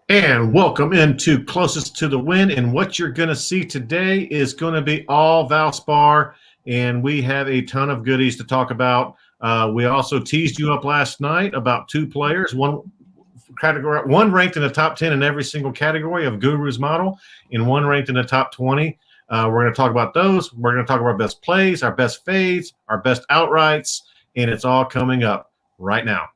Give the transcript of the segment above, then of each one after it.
And welcome into Closest to the Win. And what you're going to see today is going to be all Valspar. And we have a ton of goodies to talk about. We also teased you up last night about two players, one ranked in the top 10 in every single category of Guru's model, and one ranked in the top 20. We're going to talk about those. We're going to talk about our best plays, our best fades, our best outrights, and it's all coming up right now.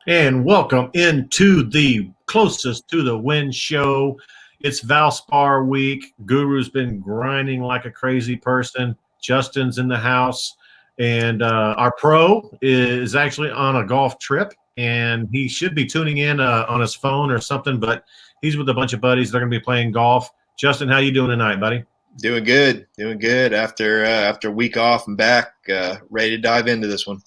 And welcome into the Closest to the Win show. It's Valspar week. Guru's been grinding like a crazy person. Justin's in the house. And our pro is actually on a golf trip. And he should be tuning in on his phone or something. But he's with a bunch of buddies. They're going to be playing golf. Justin, how you doing tonight, buddy? Doing good. After a week off and back, ready to dive into this one.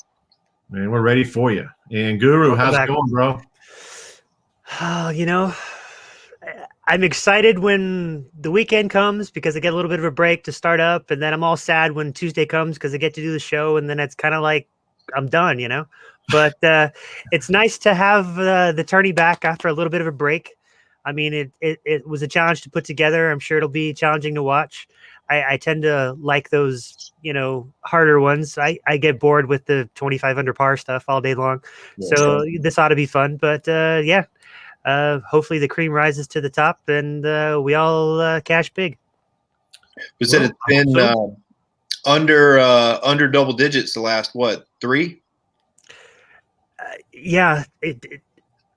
Man, we're ready for you. And Guru, how's it going, bro? Oh, I'm excited when the weekend comes because I get a little bit of a break to start up, and then I'm all sad when Tuesday comes because I get to do the show, and then it's kind of like I'm done, But it's nice to have the tourney back after a little bit of a break. I mean, it was a challenge to put together. I'm sure it'll be challenging to watch. I tend to like those, harder ones. I get bored with the 25 under par stuff all day long. Yeah, so this ought to be fun. But hopefully the cream rises to the top and we all cash big. You said it's been under double digits the last, three? Yeah,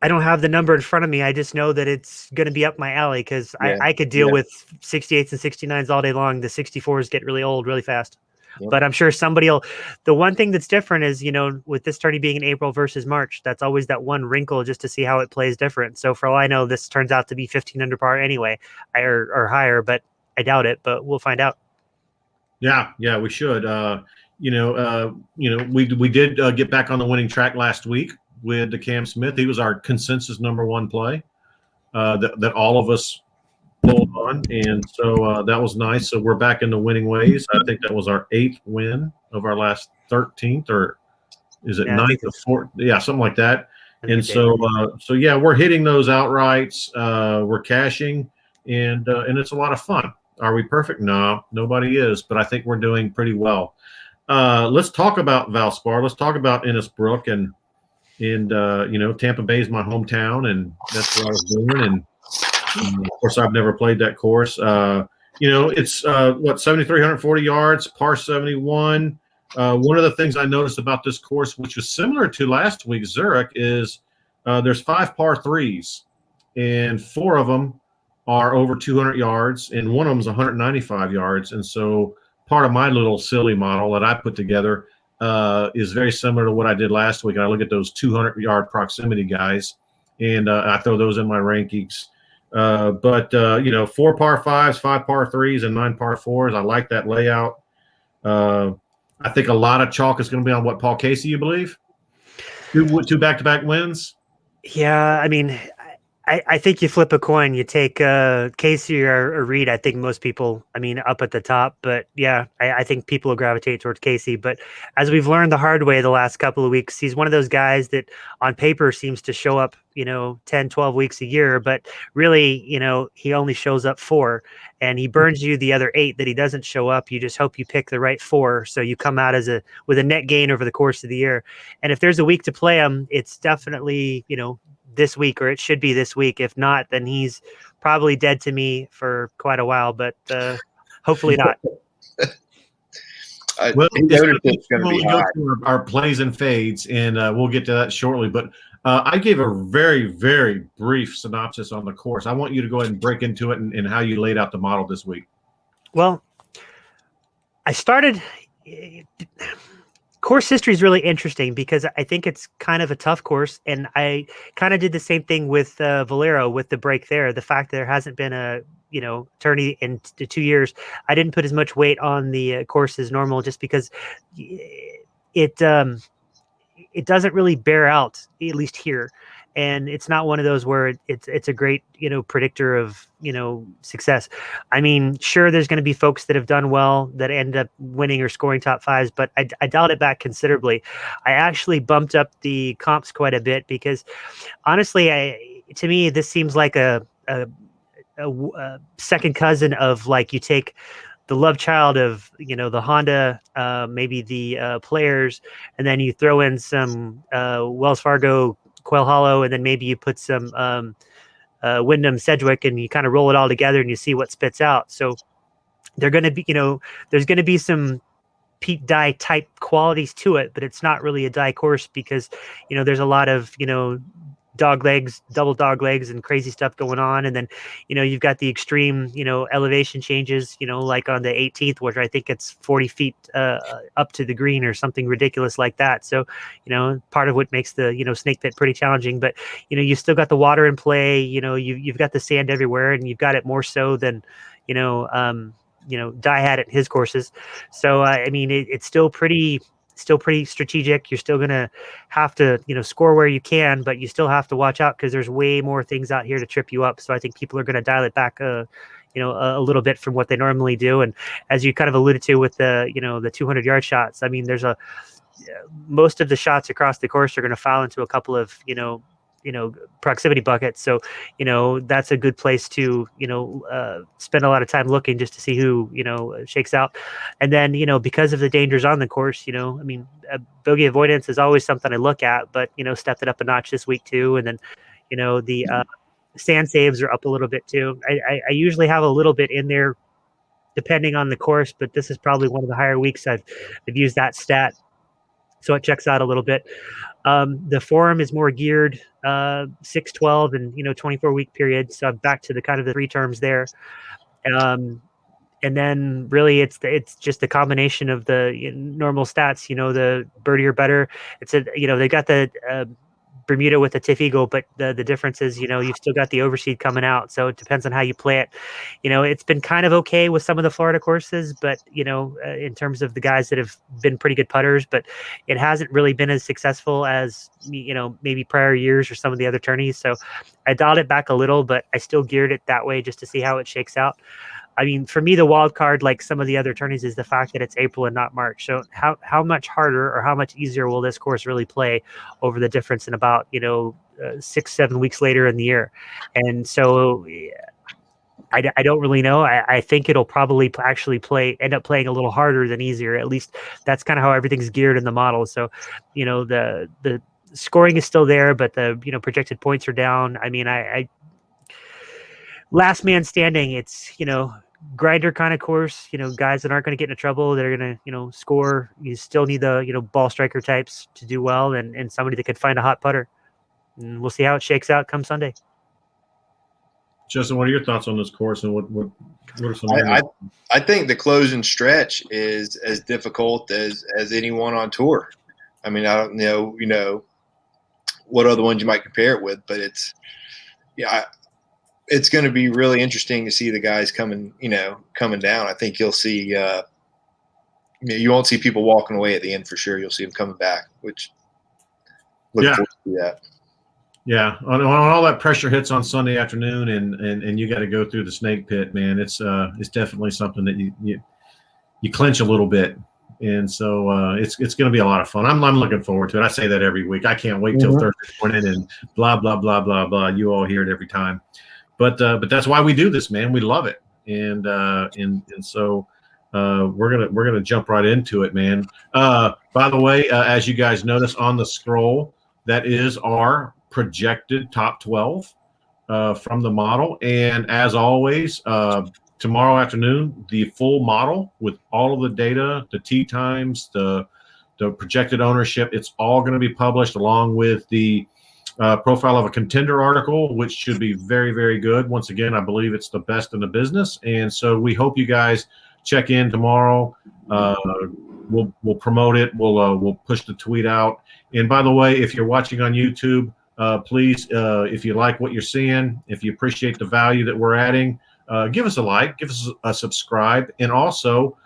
I don't have the number in front of me. I just know that it's going to be up my alley because I could deal with 68s and 69s all day long. The 64s get really old really fast. Yep. But I'm sure somebody will. The one thing that's different is, with this tourney being in April versus March, that's always that one wrinkle just to see how it plays different. So for all I know, this turns out to be 15 under par anyway, or higher, but I doubt it. But we'll find out. Yeah, we should. We did get back on the winning track last week with the Cam Smith. He was our consensus number one play that all of us pulled on, and so that was nice. So we're back in the winning ways. I think that was our 8th win of our last 13th, or is it 9th or 4th? Yeah, something like that. And so we're hitting those outrights. We're cashing, and it's a lot of fun. Are we perfect? No, nobody is, but I think we're doing pretty well. Let's talk about Valspar. Let's talk about Innisbrook and Tampa Bay is my hometown, and that's what I was doing. And of course, I've never played that course. It's 7,340 yards, par 71. One of the things I noticed about this course, which was similar to last week's Zurich, is there's 5 par 3s, and 4 of them are over 200 yards, and one of them is 195 yards. And so part of my little silly model that I put together is very similar to what I did last week. I look at those 200-yard proximity guys, and I throw those in my rankings. But 4 par 5s, 5 par 3s, and 9 par 4s. I like that layout. I think a lot of chalk is going to be on what, Paul Casey, you believe? 2 back-to-back wins? Yeah, I mean, I think you flip a coin. You take Casey or Reed. I think most people, up at the top. But yeah, I think people will gravitate towards Casey. But as we've learned the hard way the last couple of weeks, he's one of those guys that on paper seems to show up, 10, 12 weeks a year. But really, he only shows up 4. And he burns you the other 8 that he doesn't show up. You just hope you pick the right 4. So you come out with a net gain over the course of the year. And if there's a week to play him, it's definitely, this week, or it should be this week. If not, then he's probably dead to me for quite a while, but hopefully not. Well, his it's ownership's going to when be we go high. through our plays and fades, and we'll get to that shortly. But I gave a very, very brief synopsis on the course. I want you to go ahead and break into it and how you laid out the model this week. Well, I started. Course history is really interesting because I think it's kind of a tough course, and I kind of did the same thing with Valero with the break there. The fact that there hasn't been a tourney in 2 years, I didn't put as much weight on the course as normal, just because it it doesn't really bear out, at least here. And it's not one of those where it's a great predictor of success. I mean, sure, there's going to be folks that have done well that end up winning or scoring top fives, but I dialed it back considerably. I actually bumped up the comps quite a bit because honestly, to me this seems like a second cousin of, like, you take the love child of the Honda, maybe the Players, and then you throw in some Wells Fargo Quail Hollow, and then maybe you put some Wyndham Sedgwick, and you kind of roll it all together and you see what spits out. So they're going to be, there's going to be some Pete Dye type qualities to it, but it's not really a Dye course because there's a lot of dog legs, double dog legs, and crazy stuff going on. And then you've got the extreme elevation changes, like on the 18th, which I think it's 40 feet up to the green or something ridiculous like that. So part of what makes the snake pit pretty challenging. But you still got the water in play. You've got the sand everywhere, and you've got it more so than Dye had it in his courses. So I mean, it's still pretty strategic. You're still going to have to, score where you can, but you still have to watch out because there's way more things out here to trip you up. So I think people are going to dial it back, a little bit from what they normally do. And as you kind of alluded to with the 200-yard shots, I mean, there's most of the shots across the course are going to fall into a couple of, proximity buckets. So, that's a good place to, spend a lot of time looking just to see who, shakes out. And then, because of the dangers on the course, I mean, bogey avoidance is always something I look at, but, stepped it up a notch this week too. And then, the sand saves are up a little bit too. I usually have a little bit in there depending on the course, but this is probably one of the higher weeks I've used that stat. So it checks out a little bit. The forum is more geared 6, 12, and 24-week periods. So I'm back to the kind of the 3 terms there. And then really it's just the combination of the normal stats, the birdie or better. It's they got the Bermuda with the Tiff Eagle, but the difference is, you've still got the overseed coming out. So it depends on how you play it. It's been kind of okay with some of the Florida courses, but, in terms of the guys that have been pretty good putters, but it hasn't really been as successful as, maybe prior years or some of the other tourneys. So I dialed it back a little, but I still geared it that way just to see how it shakes out. I mean, for me, the wild card, like some of the other tourneys, is the fact that it's April and not March. So how much harder or how much easier will this course really play over the difference in about 6, 7 weeks later in the year? And so I don't really know. I think it'll probably actually end up playing a little harder than easier. At least that's kind of how everything's geared in the model. So the scoring is still there, but the projected points are down. I mean, I last man standing. It's grinder kind of course, guys that aren't going to get into trouble, that are going to, score. You still need the, ball striker types to do well, and somebody that could find a hot putter. And we'll see how it shakes out come Sunday. Justin, what are your thoughts on this course, and what are some? I think the closing stretch is as difficult as anyone on tour. I mean, I don't know, what other ones you might compare it with, but it's going to be really interesting to see the guys coming down. I think you'll see, you won't see people walking away at the end for sure. You'll see them coming back, which look forward to that. Yeah, when all that pressure hits on Sunday afternoon, and you got to go through the snake pit, man, it's definitely something that you clench a little bit, and so it's going to be a lot of fun. I'm looking forward to it. I say that every week. I can't wait till Thursday morning and blah blah blah blah blah. You all hear it every time. But that's why we do this, man. We love it, and so we're gonna jump right into it, man. By the way, as you guys notice on the scroll, that is our projected top 12 from the model, and as always, tomorrow afternoon the full model with all of the data, the tee times, the projected ownership. It's all going to be published along with the profile of a contender article, which should be very, very good. Once again, I believe it's the best in the business. And so we hope you guys check in tomorrow. We'll promote it. We'll push the tweet out. And by the way, if you're watching on YouTube, please, if you like what you're seeing, if you appreciate the value that we're adding, give us a like, give us a subscribe, and also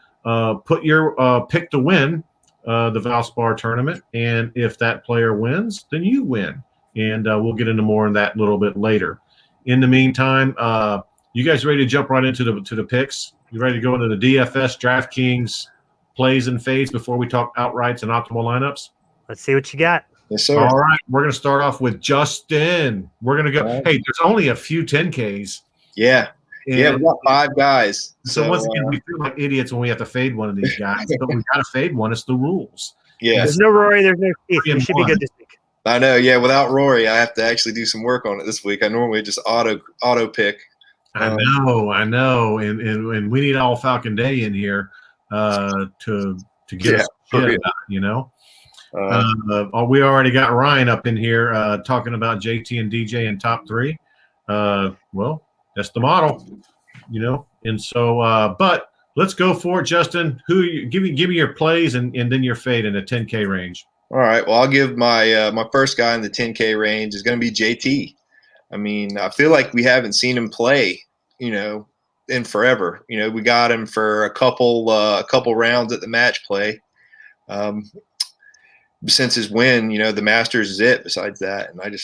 put your pick to win the Valspar tournament. And if that player wins, then you win. And we'll get into more on that a little bit later. In the meantime, you guys ready to jump right into the picks? You ready to go into the DFS DraftKings plays and fades before we talk outrights and optimal lineups? Let's see what you got. Yes, sir. All right, we're going to start off with Justin. We're going to go. Right. Hey, there's only a few 10Ks. Yeah. Yeah, we got 5 guys. So once again, we feel like idiots when we have to fade one of these guys, but we got to fade one. It's the rules. Yeah. There's no Rory. There's no Keith. We should be good this week. I know. Yeah, without Rory, I have to actually do some work on it this week. I normally just auto pick. I know, and we need all Falcon Day in here to get us shit out, you know. We already got Ryan up in here talking about JT and DJ in top 3. Well, that's the model, you know. And so, but let's go for it, Justin. Give me your plays and then your fade in the 10K range. All right. Well, I'll give my first guy in the 10K range is going to be JT. I mean, I feel like we haven't seen him play, you know, in forever. You know, we got him for a couple rounds at the match play. Since his win, you know, the Masters is it. Besides that, and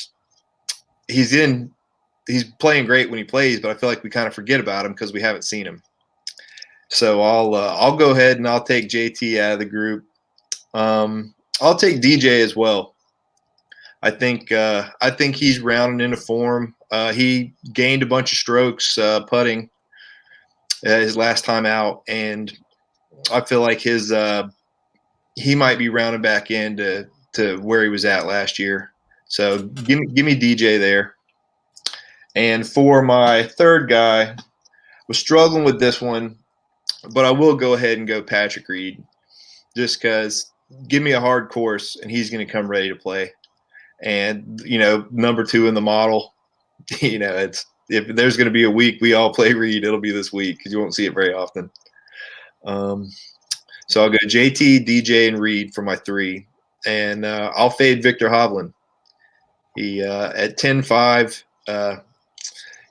he's playing great when he plays, but I feel like we kind of forget about him because we haven't seen him. So I'll go ahead and I'll take JT out of the group. I'll take DJ as well. I think he's rounding into form. He gained a bunch of strokes putting his last time out, and I feel like he might be rounding back into where he was at last year. So give me DJ there. And for my third guy, was struggling with this one, but I will go ahead and go Patrick Reed, just because. Give me a hard course, and he's going to come ready to play. And, you know, number 2 in the model, you know, if there's going to be a week we all play Reed, it'll be this week because you won't see it very often. So I'll go JT, DJ, and Reed for my 3. And I'll fade Victor Hovland. He at 10-5,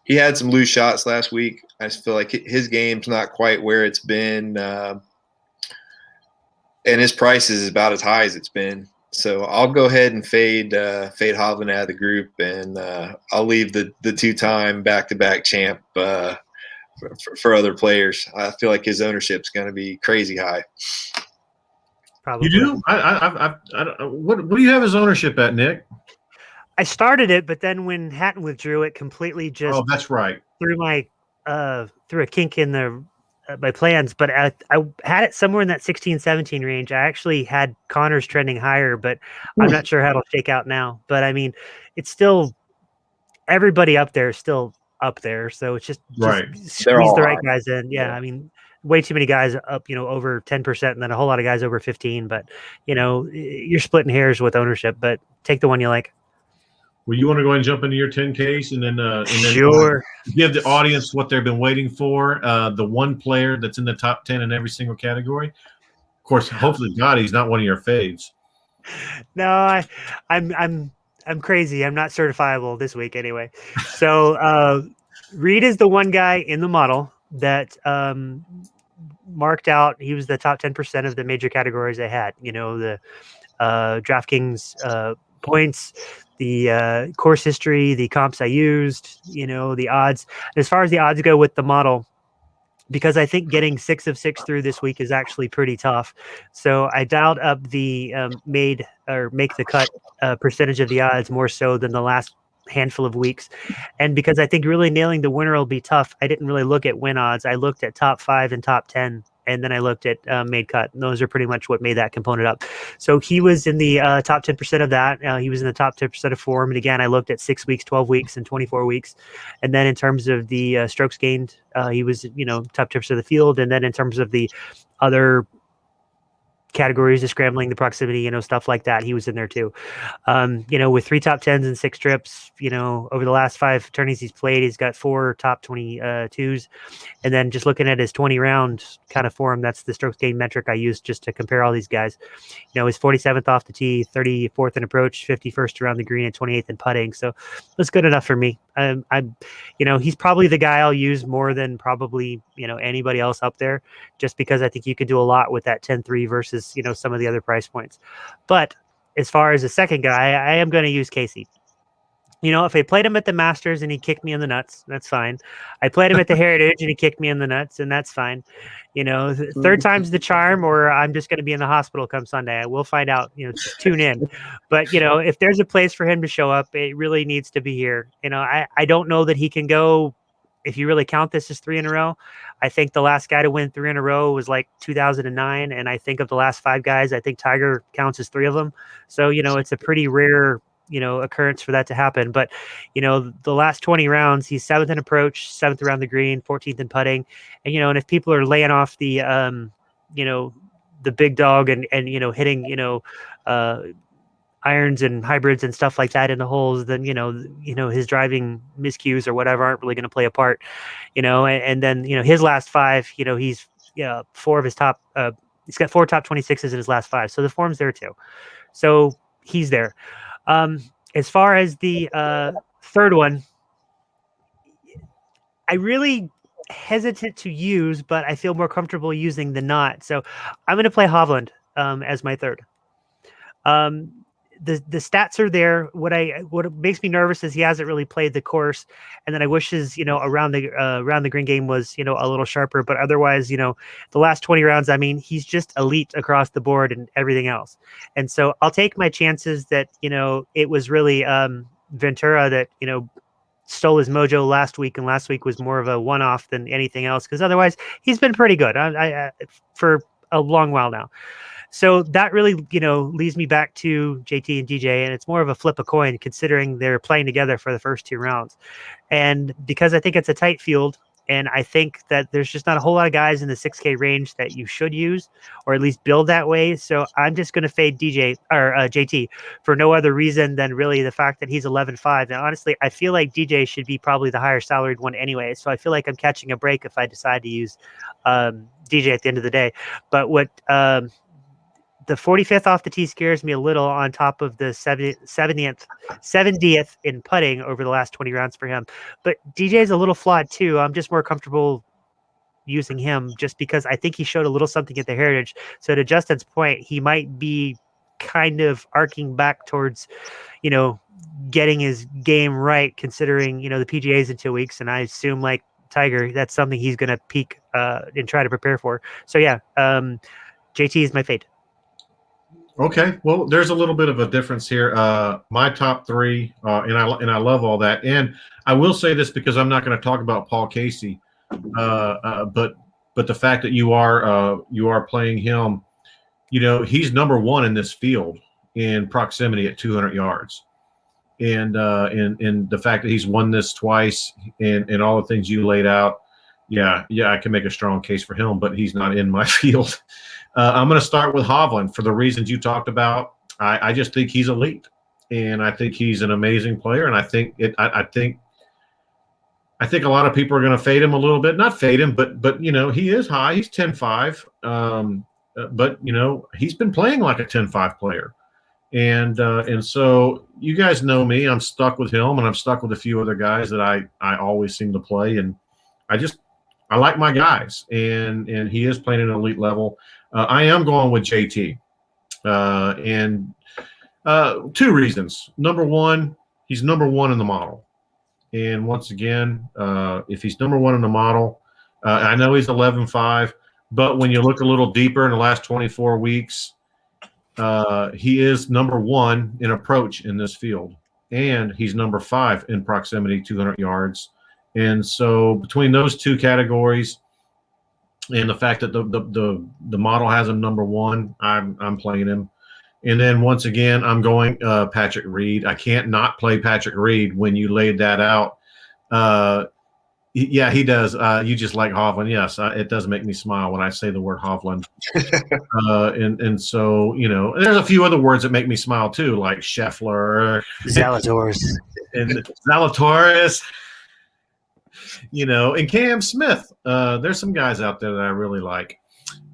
he had some loose shots last week. I just feel like his game's not quite where it's been. And his price is about as high as it's been. So I'll go ahead and fade Hovland out of the group, and I'll leave the 2-time back-to-back champ for other players. I feel like his ownership's going to be crazy high. Probably. You do? What do you have his ownership at, Nick? I started it, but then when Hatton withdrew, it completely just that's right. threw a kink in my plans. But I had it somewhere in that 16-17 range. I actually had Connors trending higher, but I'm not sure how it'll shake out now. But I mean, it's still everybody up there is still up there, so it's just squeeze the right guys in. Yeah, I mean, way too many guys up, you know, over 10%, and then a whole lot of guys over 15. But you know, you're splitting hairs with ownership. But take the one you like. Well, you want to go ahead and jump into your 10Ks and then sure. Give the audience what they've been waiting for. The one player that's in the top 10 in every single category. Of course, hopefully, God, he's not one of your fades. No, I'm crazy. I'm not certifiable this week anyway. So Reed is the one guy in the model that marked out. He was the top 10% of the major categories they had. You know, the DraftKings points, the course history, the comps I used, you know, the odds. As far as the odds go with the model, because I think getting 6 of 6 through this week is actually pretty tough. So I dialed up the make the cut percentage of the odds more so than the last handful of weeks. And because I think really nailing the winner will be tough, I didn't really look at win odds. I looked at top 5 and top 10 and then I looked at made cut. And those are pretty much what made that component up. So he was in the top 10% of that. He was in the top 10% of form. And again, I looked at 6 weeks, 12 weeks, and 24 weeks. And then in terms of the strokes gained, he was, top 10% of the field. And then in terms of the other categories, the scrambling, the proximity, stuff like that, he was in there too. With 3 top 10s and 6 trips, over the last 5 tourneys he's played, he's got 4 top 22s. And then just looking at his 20 round kind of form, that's the strokes gain metric I used just to compare all these guys. He's 47th off the tee, 34th in approach, 51st around the green, and 28th in putting. So that's good enough for me. He's probably the guy I'll use more than probably, anybody else up there, just because I think you could do a lot with that 10-3 versus, some of the other price points. But as far as the second guy, I am going to use Casey. If I played him at the Masters and he kicked me in the nuts, that's fine. I played him at the Heritage and he kicked me in the nuts, and that's fine. Third time's the charm, or I'm just going to be in the hospital come Sunday. I will find out, just tune in. But, if there's a place for him to show up, it really needs to be here. I don't know that he can go, if you really count this as 3 in a row. I think the last guy to win 3 in a row was like 2009. And I think of the last 5 guys, I think Tiger counts as 3 of them. So, it's a pretty rare occurrence for that to happen. But, the last 20 rounds, he's 7th in approach, 7th around the green, 14th in putting. And, and if people are laying off the, the big dog and hitting, irons and hybrids and stuff like that in the holes, then, his driving miscues or whatever aren't really going to play a part, and then, his last 5, he's 4 of his top, he's got 4 top 26s in his last 5. So the form's there too. So he's there. As far as the third one, I really hesitant to use, but I feel more comfortable using than not. So I'm going to play Hovland as my third. The stats are there. What makes me nervous is he hasn't really played the course, and then I wish his around the green game was a little sharper. But otherwise, the last 20 rounds, I mean, he's just elite across the board and everything else. And so I'll take my chances that it was really Ventura that stole his mojo last week, and last week was more of a one-off than anything else, because otherwise he's been pretty good I for a long while now. So that really, leads me back to JT and DJ, and it's more of a flip a coin considering they're playing together for the first 2 rounds. And because I think it's a tight field, and I think that there's just not a whole lot of guys in the 6K range that you should use, or at least build that way. So I'm just going to fade JT for no other reason than really the fact that he's 11.5. And honestly, I feel like DJ should be probably the higher salaried one anyway. So I feel like I'm catching a break if I decide to use DJ at the end of the day. But what the 45th off the tee scares me a little, on top of the 70th in putting over the last 20 rounds for him. But DJ is a little flawed too. I'm just more comfortable using him just because I think he showed a little something at the Heritage. So to Justin's point, he might be kind of arcing back towards, getting his game right, considering, the PGA's in 2 weeks. And I assume, like Tiger, that's something he's going to peak and try to prepare for. So yeah, JT is my fade. Okay, well, there's a little bit of a difference here. My top 3, and I love all that. And I will say this, because I'm not going to talk about Paul Casey, but the fact that you are playing him, he's number 1 in this field in proximity at 200 yards, and the fact that he's won this twice, and all the things you laid out, yeah, I can make a strong case for him, but he's not in my field. I'm going to start with Hovland for the reasons you talked about. I just think he's elite, and I think he's an amazing player. And I think a lot of people are going to fade him a little bit. Not fade him, but he is high. He's 10.5. But he's been playing like a 10.5 player, and so you guys know me. I'm stuck with him, and I'm stuck with a few other guys that I always seem to play, and I like my guys, and he is playing at an elite level. I am going with JT, and 2 reasons. Number 1, he's number 1 in the model, and once again, if he's number 1 in the model, I know he's 11.5, but when you look a little deeper in the last 24 weeks, he is number 1 in approach in this field, and he's number 5 in proximity, 200 yards. And so between those 2 categories, and the fact that the model has him number one, I'm playing him. And then once again, I'm going Patrick Reed. I can't not play Patrick Reed when you laid that out. Yeah, he does. You just like Hovland. Yes, it does make me smile when I say the word Hovland. And so, there's a few other words that make me smile too, like Scheffler, Zalatoris, and Zalatoris, and Cam Smith. There's some guys out there that I really like.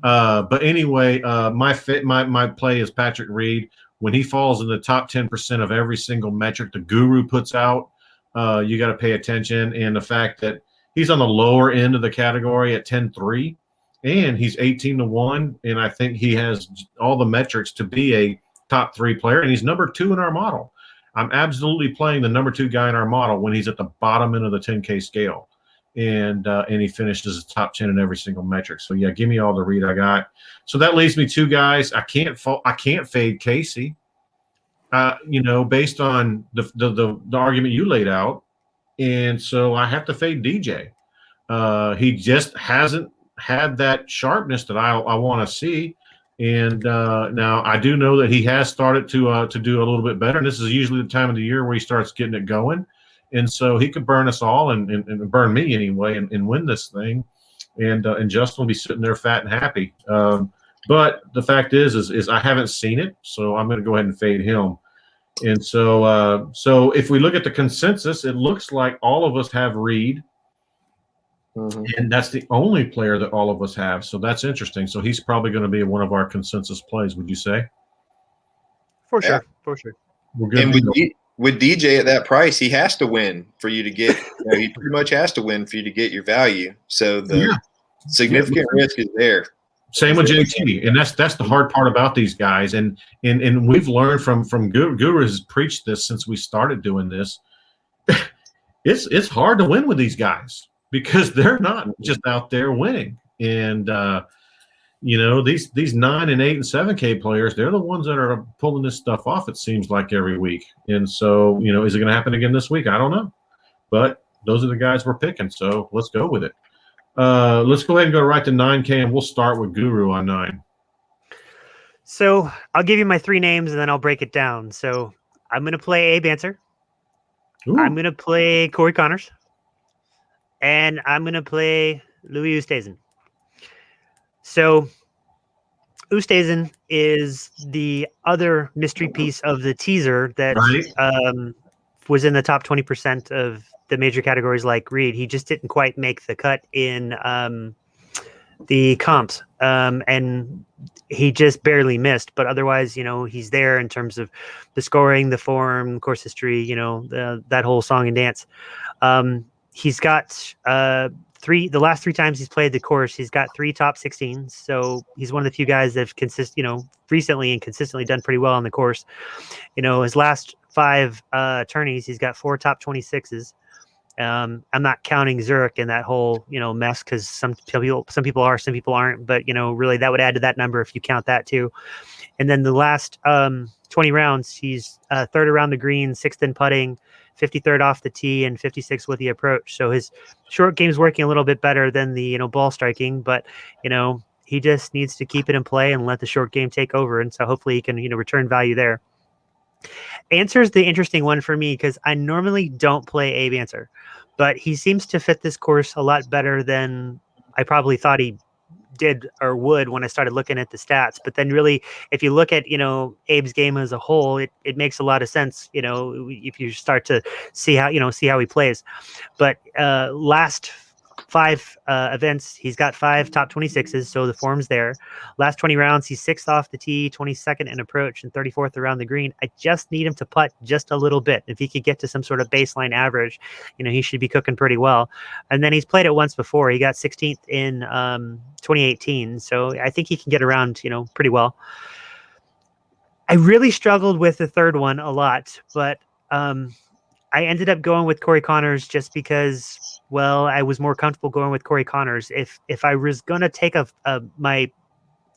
But anyway, my play is Patrick Reed. When he falls in the top 10% of every single metric the guru puts out, you got to pay attention. And the fact that he's on the lower end of the category at 10-3, and he's 18-1, and I think he has all the metrics to be a top 3 player, and he's number 2 in our model. I'm absolutely playing the number 2 guy in our model when he's at the bottom end of the 10K scale. And he finishes top 10 in every single metric. So yeah, give me all the Reed I got. So that leaves me 2 guys. I can't fade Casey. Based on the argument you laid out, and so I have to fade DJ. He just hasn't had that sharpness that I want to see. And now I do know that he has started to do a little bit better. And this is usually the time of the year where he starts getting it going. And so he could burn us all and burn me anyway and win this thing. And Justin will be sitting there fat and happy. But the fact is I haven't seen it, so I'm going to go ahead and fade him. And so if we look at the consensus, it looks like all of us have Reed. Mm-hmm. And that's the only player that all of us have. So that's interesting. So he's probably going to be one of our consensus plays, would you say? For sure. For sure. We're good. And with DJ at that price, he has to win for you to get. He pretty much has to win for you to get your value. So the significant risk is there. Same with JT, and that's the hard part about these guys. And we've learned from Guru has preached this since we started doing this. It's hard to win with these guys because they're not just out there winning. And these 9 and 8 and 7K players, they're the ones that are pulling this stuff off, it seems like, every week. And so, is it going to happen again this week? I don't know. But those are the guys we're picking, so let's go with it. Let's go ahead and go right to 9K, and we'll start with Guru on 9. So I'll give you my 3 names, and then I'll break it down. So I'm going to play Abe Ancer. I'm going to play Corey Connors. And I'm going to play Louis Oosthuizen. So Oosthuizen is the other mystery piece of the teaser that was in the top 20% of the major categories like Reed. He just didn't quite make the cut in the comps. And he just barely missed. But otherwise, he's there in terms of the scoring, the form, course history, that whole song and dance. He's got the last 3 times he's played the course, he's got 3 top 16s. So he's one of the few guys that have recently and consistently done pretty well on the course. His last 5 tourneys, he's got 4 top 26s. I'm not counting Zurich in that whole, mess, because some people are, some people aren't, but really that would add to that number if you count that too. And then the last 20 rounds, he's 3rd around the green, 6th in putting, 53rd off the tee, and 56th with the approach. So his short game's working a little bit better than the ball striking, but he just needs to keep it in play and let the short game take over. And so hopefully he can return value there. Ancer's the interesting one for me because I normally don't play Abe Ancer, but he seems to fit this course a lot better than I probably thought he did or would when I started looking at the stats. But then really, if you look at, Abe's game as a whole, it makes a lot of sense, if you start to see how he plays. But last 5 events, he's got 5 top 26s, so the form's there. Last 20 rounds, he's 6th off the tee, 22nd in approach, and 34th around the green. I just need him to putt just a little bit. If he could get to some sort of baseline average, he should be cooking pretty well. And then he's played it once before. He got 16th in 2018, so I think he can get around, pretty well. I really struggled with the third one a lot, but I ended up going with Corey Connors just because, I was more comfortable going with Corey Connors. If I was going to take my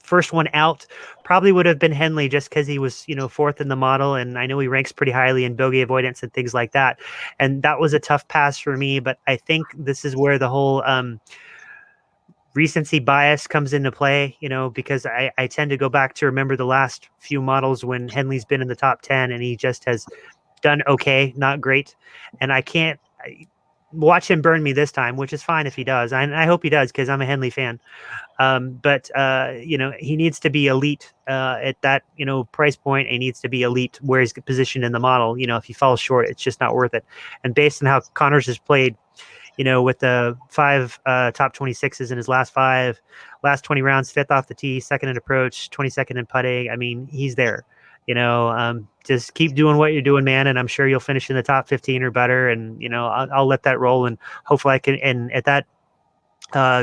first one out, probably would have been Henley, just because he was, 4th in the model. And I know he ranks pretty highly in bogey avoidance and things like that. And that was a tough pass for me. But I think this is where the whole recency bias comes into play, because I tend to go back to remember the last few models when Henley's been in the top 10 and he just has done okay, not great. And I can't watch him burn me this time, which is fine if he does. I hope he does because I'm a Henley fan. But he needs to be elite at that, price point. He needs to be elite where he's positioned in the model. If he falls short, it's just not worth it. And based on how Connors has played, with the 5 top 26s in his last 20 rounds, 5th off the tee, 2nd in approach, 22nd in putting. I mean, he's there. Just keep doing what you're doing, man, and I'm sure you'll finish in the top 15 or better. And I'll let that roll, and hopefully I can. And at that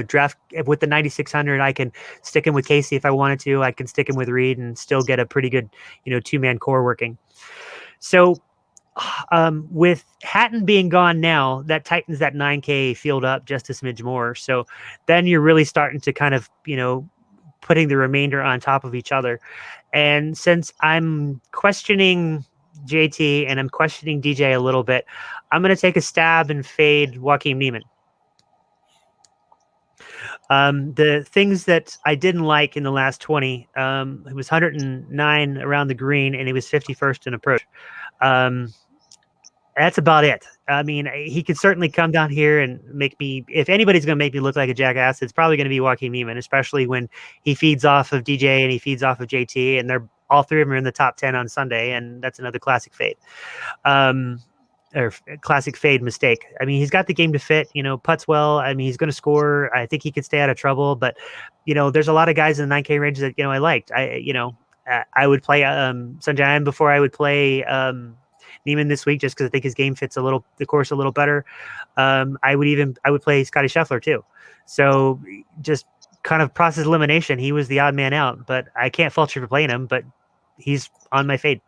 draft with the 9600, I can stick him with Casey if I wanted to. I can stick him with Reed and still get a pretty good, 2-man core working. So with Hatton being gone now, that tightens that 9K field up just a smidge more. So then you're really starting to kind of, putting the remainder on top of each other. And since I'm questioning JT and I'm questioning DJ a little bit, I'm going to take a stab and fade Joaquin Niemann. The things that I didn't like in the last 20, it was 109 around the green and he was 51st in approach. That's about it. I mean, he could certainly come down here and make me, if anybody's going to make me look like a jackass, it's probably going to be Joaquin Niemann, especially when he feeds off of DJ and he feeds off of JT, and they're all three of them are in the top 10 on Sunday, and that's another classic fade. Or classic fade mistake. I mean, he's got the game to fit, putts well. I mean, he's going to score. I think he could stay out of trouble, but, there's a lot of guys in the 9K range that, I liked. I would play Sanjayan before I would play Niemann this week, just because I think his game fits the course a little better. I would play Scotty Scheffler too. So just kind of process elimination. He was the odd man out, but I can't fault you for playing him, but he's on my fade.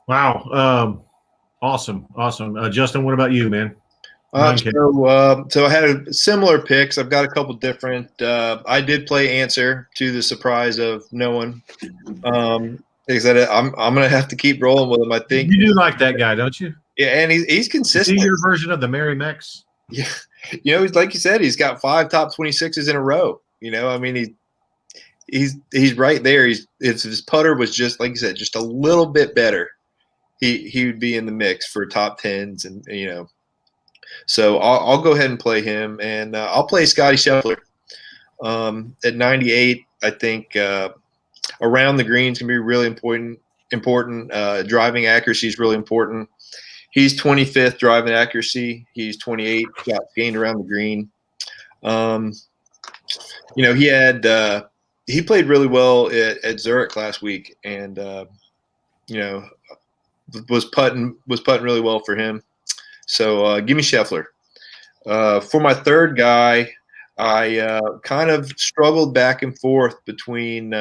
Wow. Awesome. Justin, what about you, man? So I had similar picks. I've got a couple different. I did play Answer to the surprise of no one. I'm going to have to keep rolling with him. I think you do like that guy, don't you? Yeah, and he's consistent. Is he your version of the Mary Mex? Yeah, he's like you said. He's got 5 top 26s in a row. I mean, he's right there. His putter was just like you said, just a little bit better. He would be in the mix for top 10s, and So I'll go ahead and play him, and I'll play Scotty Scheffler at 98. I think. Around the greens can be really important. Driving accuracy is really important. He's 25th driving accuracy. He's 28 shots gained around the green. He played really well at Zurich last week, and was putting really well for him. So give me Scheffler. For my third guy, I kind of struggled back and forth between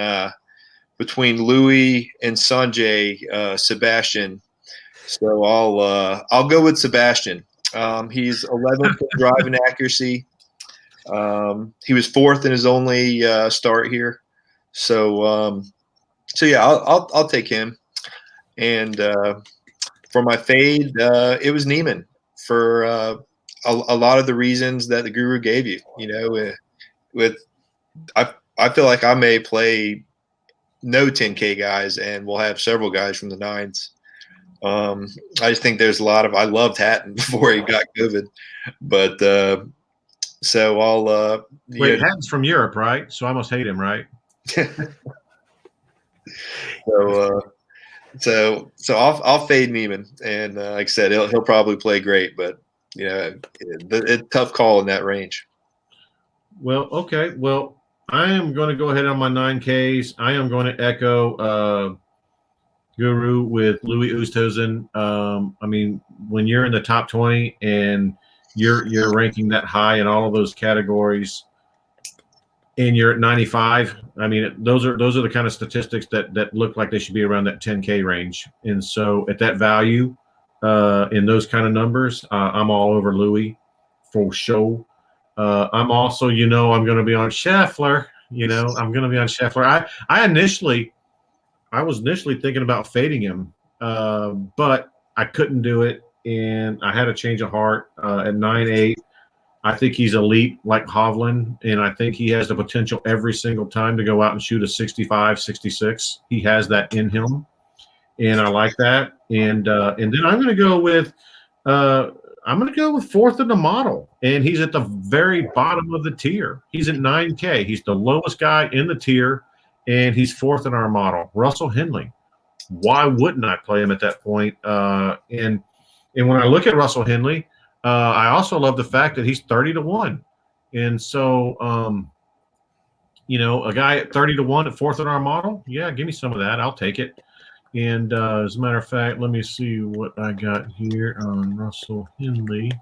Louis and Sanjay Sebastian. So I'll go with Sebastian. He's 11th in driving accuracy. He was 4th in his only start here. So yeah, I'll take him. And for my fade, it was Niemann for a lot of the reasons that the guru gave you. I feel like I may play no 10K guys, and we'll have several guys from the 9s. I just think there's a lot of. I loved Hatton before he got COVID, but so I'll. Wait, Hatton's from Europe, right? So I must hate him, right? So I'll fade Niemann, and like I said, he'll probably play great, but it's a tough call in that range. Well, okay. Well, I am going to go ahead on my 9Ks. I am going to echo Guru with Louis Oosthuizen. I mean, when you're in the top 20 and you're ranking that high in all of those categories, and you're at 95, I mean, those are the kind of statistics that look like they should be around that 10K range. And so at that value, in those kind of numbers, I'm all over Louis for sure. I'm also, I'm going to be on Scheffler. I'm going to be on Scheffler. I was initially thinking about fading him, but I couldn't do it, and I had a change of heart at 9-8. I think he's elite like Hovland, and I think he has the potential every single time to go out and shoot a 65, 66. He has that in him, and I like that. And then I'm going to go with fourth in the model, and he's at the very bottom of the tier. He's at 9K. He's the lowest guy in the tier, and he's fourth in our model. Russell Henley. Why wouldn't I play him at that point? And when I look at Russell Henley, I also love the fact that he's 30-1. And so, a guy at 30-1 at fourth in our model, yeah, give me some of that. I'll take it. And as a matter of fact, let me see what I got here on Russell Henley.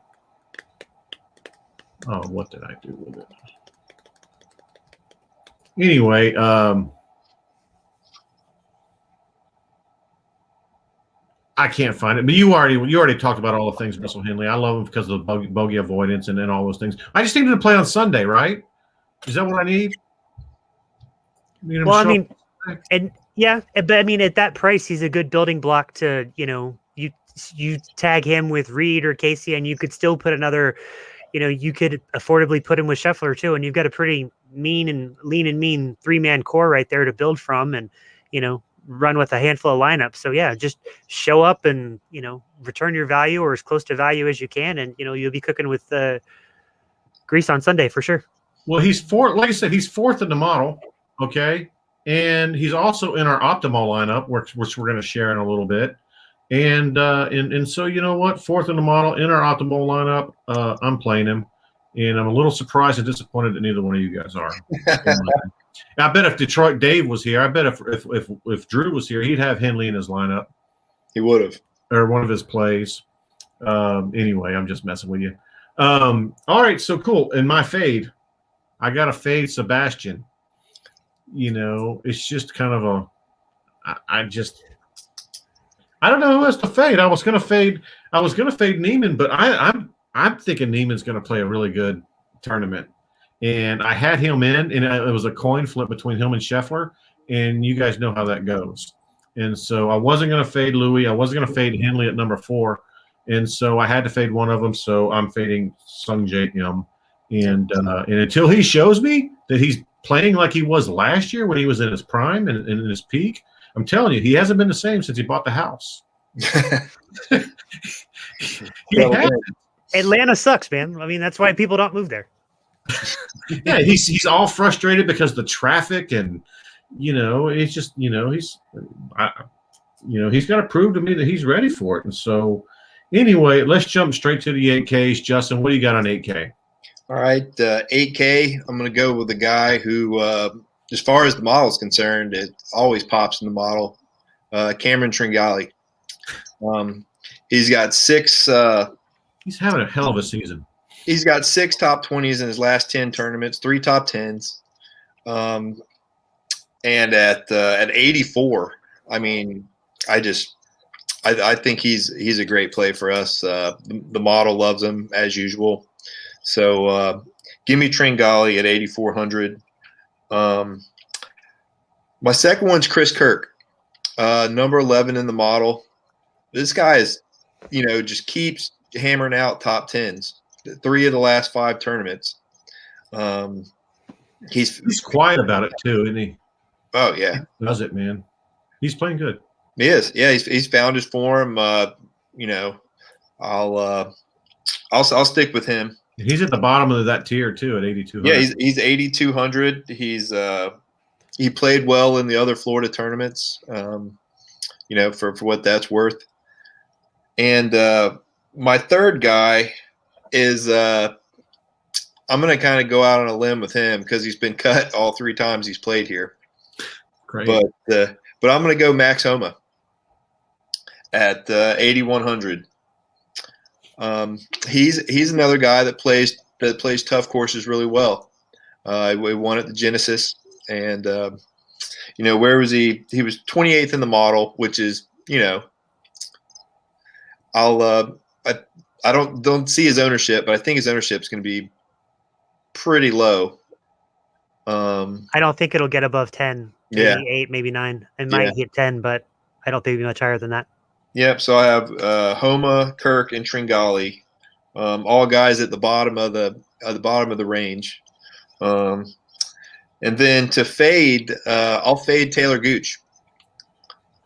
Oh, what did I do with it? Anyway, I can't find it, but you already talked about all the things Russell Henley. I love him because of the bogey avoidance and then all those things. I just need him to play on Sunday, right? Is that what I need? Well, I mean, and yeah, but I mean, at that price, he's a good building block to, you tag him with Reed or Casey, and you could still put another, you could affordably put him with Scheffler too, and you've got a pretty lean and mean 3-man core right there to build from, and run with a handful of lineups. So yeah, just show up and return your value or as close to value as you can, and you'll be cooking with grease on Sunday for sure. Well, he's fourth. Like I said, he's fourth in the model. Okay, and he's also in our optimal lineup, which we're going to share in a little bit. And so you know what, fourth in the model in our optimal lineup, I'm playing him, and I'm a little surprised and disappointed that neither one of you guys are. I bet if Detroit Dave was here, I bet if Drew was here, he'd have Henley in his lineup. He would have, or one of his plays. Anyway, I'm just messing with you. All right, so cool. In my fade, I got to fade Sebastian. It's just kind of I don't know who else to fade. I was gonna fade Neiman, but I'm thinking Neiman's gonna play a really good tournament. And I had him in, and it was a coin flip between him and Scheffler, and you guys know how that goes. And so I wasn't going to fade Louis. I wasn't going to fade Henley at number 4. And so I had to fade one of them, so I'm fading Sung Jae Im. And until he shows me that he's playing like he was last year when he was in his prime and in his peak, I'm telling you, he hasn't been the same since he bought the house. Atlanta sucks, man. I mean, that's why people don't move there. Yeah, he's all frustrated because of the traffic, and it's just he's got to prove to me that he's ready for it. And so anyway, let's jump straight to the 8Ks. Justin, what do you got on 8K? All right, 8K, I'm going to go with a guy who, as far as the model is concerned, it always pops in the model, Cameron Tringali. He's got 6 he's having a hell of a season. He's got 6 top 20s in his last 10 tournaments, 3 top 10s. And at 84, I mean, I think he's a great play for us. The model loves him as usual. So give me Tringali at 8,400. My second one's Chris Kirk, number 11 in the model. This guy is, just keeps hammering out top 10s. 3 of the last 5 tournaments. He's quiet about it too, isn't he? Oh yeah, he does it, man. He's playing good. He is. Yeah, he's found his form. I'll stick with him. He's at the bottom of that tier too at 8,200. Yeah, he's 8,200. He played well in the other Florida tournaments. For what that's worth. And my third guy is I'm going to kind of go out on a limb with him because he's been cut all 3 times he's played here. Great. But I'm going to go Max Homa at 8,100. He's another guy that plays tough courses really well. He won at the Genesis, and where was he? He was 28th in the model, which is I don't see his ownership, but I think his ownership is going to be pretty low. I don't think it'll get above 10. Maybe 8, maybe 9. It might hit 10, but I don't think it'll be much higher than that. Yep. So I have Homa, Kirk, and Tringali, all guys at the bottom of the the bottom of the range. And then to fade, I'll fade Taylor Gooch.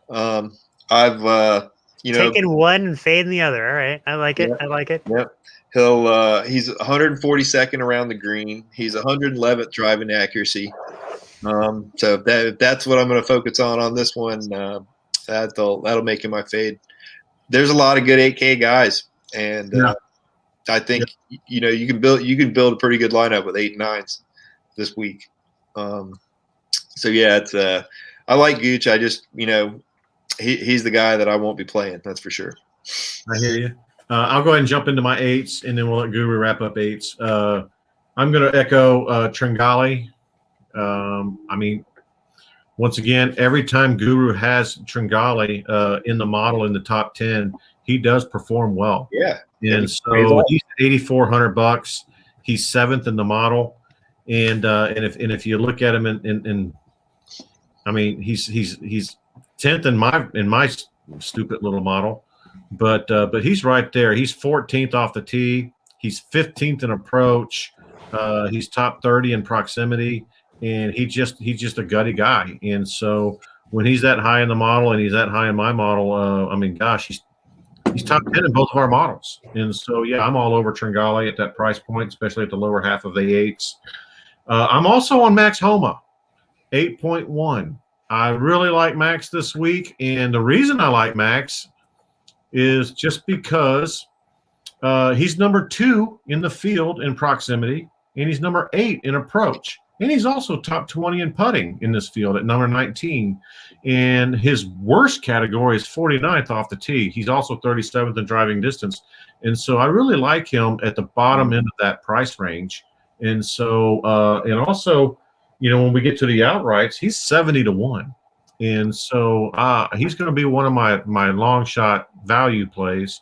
I've taking one and fading the other. All right, I like it. Yep. I like it. Yep. He's 142nd around the green. He's 111th driving accuracy. So that's what I'm going to focus on this one. That'll make him my fade. There's a lot of good 8K guys, and I think you can build a pretty good lineup with 8 and 9s this week. So yeah, it's I like Gooch. I just he's the guy that I won't be playing. That's for sure. I hear you. I'll go ahead and jump into my 8s, and then we'll let Guru wrap up 8s. I'm going to echo Tringali. I mean, once again, every time Guru has Tringali in the model in the top 10, he does perform well. Yeah. And so he's $8,400. He's 7th in the model. And if you look at him in I mean, he's 10th in my stupid little model. But he's right there. He's 14th off the tee. He's 15th in approach. He's top 30 in proximity, and he's just a gutty guy. And so when he's that high in the model and he's that high in my model, I mean, gosh, he's top 10 in both of our models. And so yeah, I'm all over Tringali at that price point, especially at the lower half of the 8s. I'm also on Max Homa, 8.1. I really like Max this week, and the reason I like Max is just because he's number 2 in the field in proximity, and he's number 8 in approach. And he's also top 20 in putting in this field at number 19. And his worst category is 49th off the tee. He's also 37th in driving distance. And so I really like him at the bottom end of that price range. And so, and also, when we get to the outrights, he's 70-1. And so he's going to be one of my long shot value plays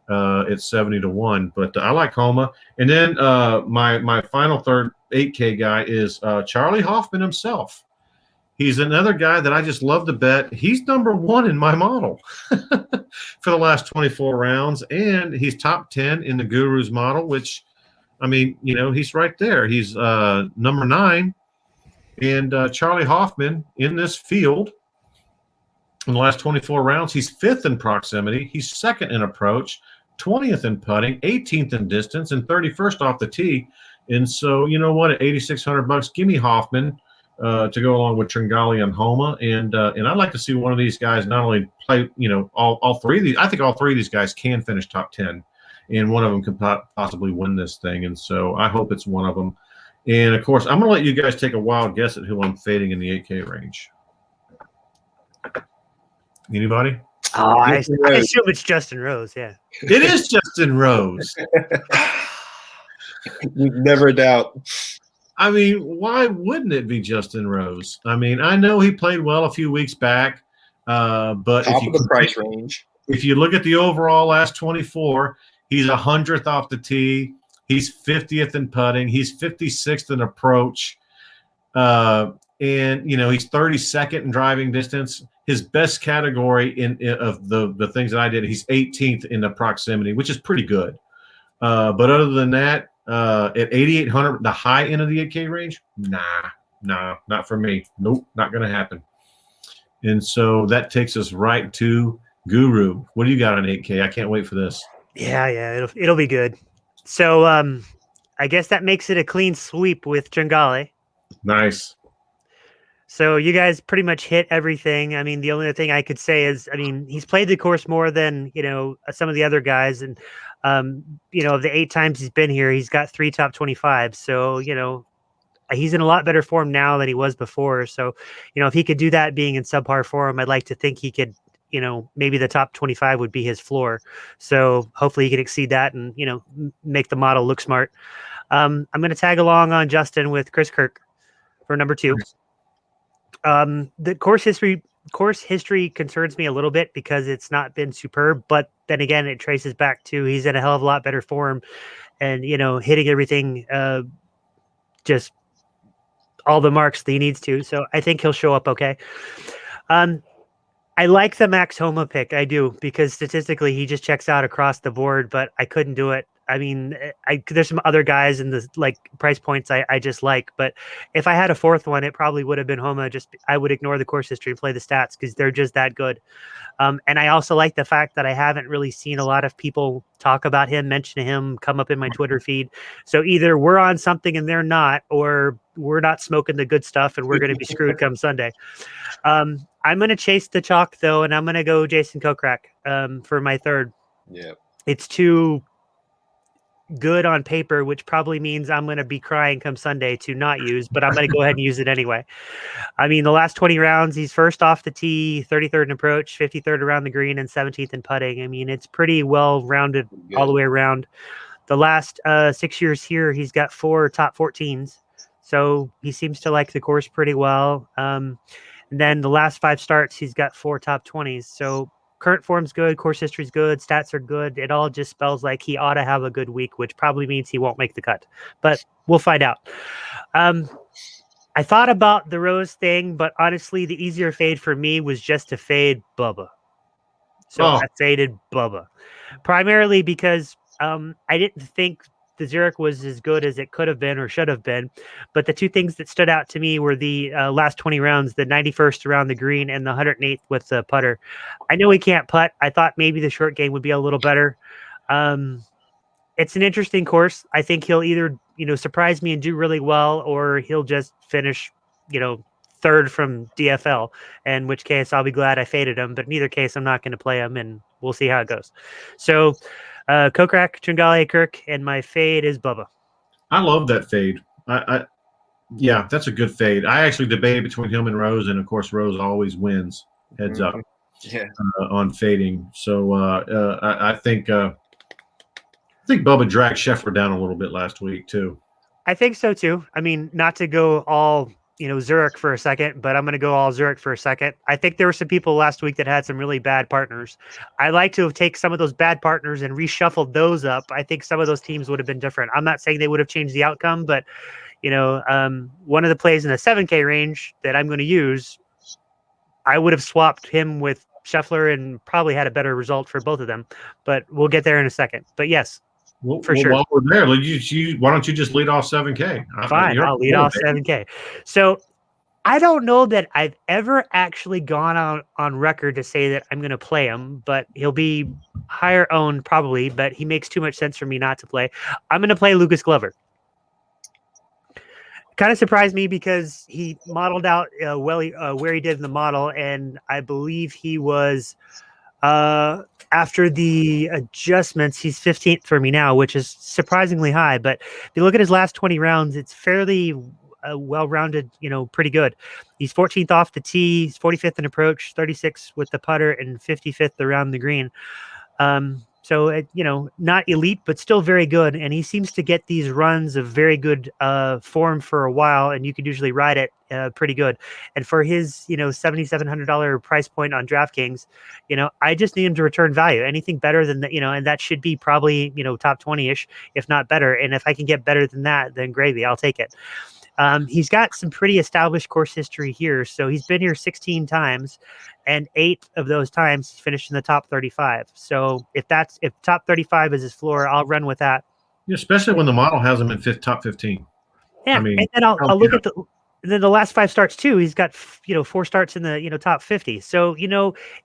at 70-1. But I like Homa. And then my final third 8K guy is Charlie Hoffman himself. He's another guy that I just love to bet. He's number 1 in my model for the last 24 rounds. And he's top 10 in the Guru's model, which, I mean, he's right there. He's number 9. And Charlie Hoffman in this field in the last 24 rounds, he's 5th in proximity. He's 2nd in approach, 20th in putting, 18th in distance, and 31st off the tee. And so, you know what? At $8,600, give me Hoffman to go along with Tringali and Homa. And I'd like to see one of these guys not only play, all three of these. I think all three of these guys can finish top 10, and one of them could possibly win this thing. And so I hope it's one of them. And of course, I'm going to let you guys take a wild guess at who I'm fading in the 8K range. Anybody? Oh, I assume it's Justin Rose. Yeah, it is Justin Rose. Never doubt. I mean, why wouldn't it be Justin Rose? I mean, I know he played well a few weeks back, but top of the price range. If you look at the overall last 24, he's 100th off the tee. He's 50th in putting. He's 56th in approach. And, he's 32nd in driving distance. His best category of the things that I did, he's 18th in the proximity, which is pretty good. But other than that, at 8,800, the high end of the 8K range, nah, not for me. Nope, not going to happen. And so that takes us right to Guru. What do you got on 8K? I can't wait for this. Yeah, it'll be good. So I guess that makes it a clean sweep with Tringali. Nice. So you guys pretty much hit everything. I mean, the only thing I could say is, he's played the course more than, some of the other guys. And, the 8 times he's been here, he's got 3 top 25. So, he's in a lot better form now than he was before. So, if he could do that being in subpar form, I'd like to think he could, maybe the top 25 would be his floor. So hopefully he can exceed that and, make the model look smart. I'm going to tag along on Justin with Chris Kirk for number 2. The course history concerns me a little bit because it's not been superb, but then again, it traces back to he's in a hell of a lot better form and, hitting everything, just all the marks that he needs to. So I think he'll show up okay. I like the Max Homa pick. I do, because statistically he just checks out across the board, but I couldn't do it. I mean, there's some other guys in the like price points I just like, but if I had a fourth one, it probably would have been Homa. Just I would ignore the course history and play the stats because they're just that good. And I also like the fact that I haven't really seen a lot of people talk about him, mention him, come up in my Twitter feed. So either we're on something and they're not, or we're not smoking the good stuff and we're going to be screwed come Sunday. I'm going to chase the chalk though, and I'm going to go Jason Kokrak for my third. Yeah. It's too good on paper, which probably means I'm going to be crying come Sunday to not use, but I'm going to go ahead and use it anyway. I mean, the last 20 rounds, he's first off the tee, 33rd in approach, 53rd around the green, and 17th in putting. I mean, it's pretty well rounded all the way around. The last 6 years here, he's got 4 top 14s. So he seems to like the course pretty well. And then the last 5 starts, he's got 4 top 20s. So current form's good, course history's good, stats are good. It all just spells like he ought to have a good week, which probably means he won't make the cut. But we'll find out. I thought about the Rose thing, but honestly, the easier fade for me was just to fade Bubba. So I faded Bubba. Primarily because I didn't think the Zurich was as good as it could have been or should have been. But the two things that stood out to me were the last 20 rounds, the 91st around the green and the 108th with the putter. I know he can't putt. I thought maybe the short game would be a little better. It's an interesting course. I think he'll either, surprise me and do really well, or he'll just finish, third from DFL, in which case I'll be glad I faded him. But in either case, I'm not going to play him, and we'll see how it goes. So Kokrak, Tringale, Kirk, and my fade is Bubba. I love that fade. Yeah, that's a good fade. I actually debated between him and Rose, and of course Rose always wins. Heads up, on fading. So I think Bubba dragged Scheffler down a little bit last week too. I think so too. I mean, not to go all Zurich for a second, but I'm going to go all Zurich for a second. I think there were some people last week that had some really bad partners. I like to take some of those bad partners and reshuffled those up. I think some of those teams would have been different. I'm not saying they would have changed the outcome, but one of the plays in the 7K range that I'm going to use, I would have swapped him with Scheffler and probably had a better result for both of them. But we'll get there in a second. But yes. For sure. While we're there, why don't you just lead off 7K? Fine, I'll lead off 7K. So I don't know that I've ever actually gone on record to say that I'm going to play him, but he'll be higher owned probably, but he makes too much sense for me not to play. I'm going to play Lucas Glover. Kind of surprised me because he modeled out where he did in the model, and I believe he was after the adjustments, he's 15th for me now, which is surprisingly high. But if you look at his last 20 rounds, it's fairly well-rounded, pretty good. He's 14th off the tee, he's 45th in approach, 36th with the putter, and 55th around the green. So, not elite, but still very good. And he seems to get these runs of very good form for a while, and you can usually ride it pretty good. And for his, $7,700 price point on DraftKings, I just need him to return value. Anything better than that, and that should be probably, top 20-ish, if not better. And if I can get better than that, then gravy, I'll take it. He's got some pretty established course history here. So he's been here 16 times, and 8 of those times he's finished in the top 35. So if top 35 is his floor, I'll run with that. Yeah, especially when the model has him in top 15. Yeah, and then I'll look at the last 5 starts too. He's got 4 starts in the top 50. So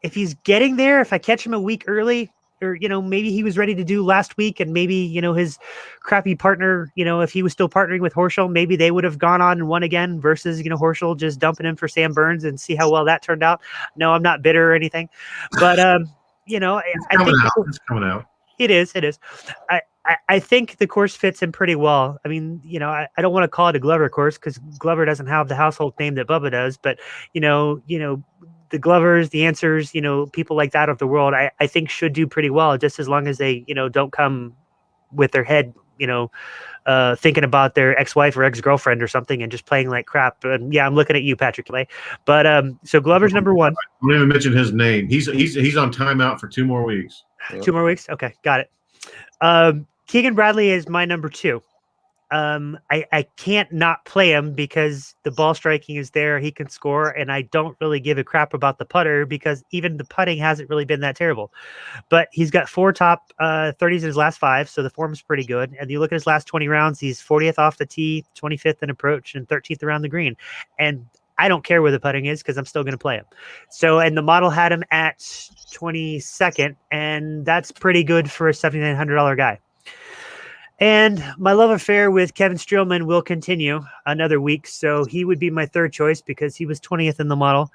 if he's getting there, if I catch him a week early, or maybe he was ready to do last week, and maybe his crappy partner, if he was still partnering with Horschel, maybe they would have gone on and won again versus Horschel just dumping him for Sam Burns, and see how well that turned out. No, I'm not bitter or anything, but I think it's coming out. It is. I think the course fits him pretty well. I mean, I don't want to call it a Glover course because Glover doesn't have the household name that Bubba does, but the Glovers, the Answers, people like that of the world, I think should do pretty well, just as long as they, don't come with their head, thinking about their ex-wife or ex-girlfriend or something and just playing like crap. And yeah, I'm looking at you, Patrick Clay. But so Glover's number 1. I don't even mention his name. He's on timeout for 2 more weeks. 2 more weeks? Okay, got it. Keegan Bradley is my number 2. I can't not play him because the ball striking is there. He can score, and I don't really give a crap about the putter because even the putting hasn't really been that terrible. But he's got 4 top 30s in his last 5, so the form is pretty good. And you look at his last 20 rounds, he's 40th off the tee, 25th in approach, and 13th around the green. And I don't care where the putting is because I'm still going to play him. So, and the model had him at 22nd, and that's pretty good for a $7,900 guy. And my love affair with Kevin Streelman will continue another week. So he would be my third choice because he was 20th in the model.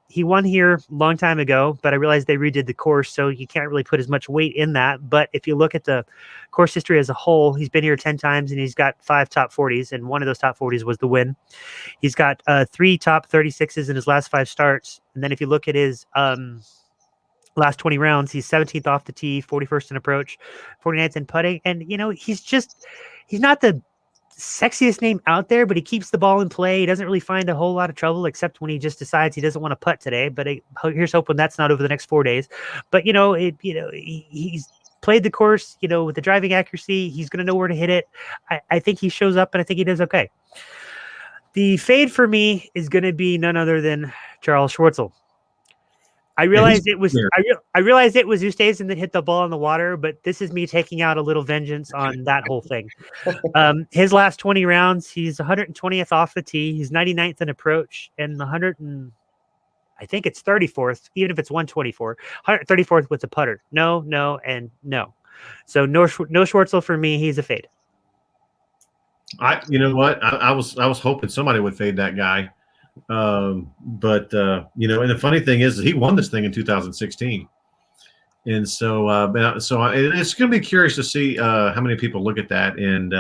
He won here a long time ago, but I realized they redid the course, so you can't really put as much weight in that. But if you look at the course history as a whole, he's been here 10 times and he's got 5 top 40s, and one of those top 40s was the win. He's got 3 top 36s in his last 5 starts. And then if you look at his last 20 rounds, he's 17th off the tee, 41st in approach, 49th in putting. And, he's not the sexiest name out there, but he keeps the ball in play. He doesn't really find a whole lot of trouble except when he just decides he doesn't want to putt today. But here's hoping that's not over the next 4 days. But, he's played the course, with the driving accuracy. He's going to know where to hit it. I think he shows up, and I think he does okay. The fade for me is going to be none other than Charles Schwartzel. I realized it was Oosthuizen that hit the ball in the water, but this is me taking out a little vengeance on that whole thing. His last 20 rounds, he's 120th off the tee. He's 99th in approach and I think it's 34th, even if it's 124, 134th with the putter. No, and no. So no Schwartzel for me. He's a fade. You know what? I was hoping somebody would fade that guy. And the funny thing is he won this thing in 2016. And so it's going to be curious to see how many people look at that and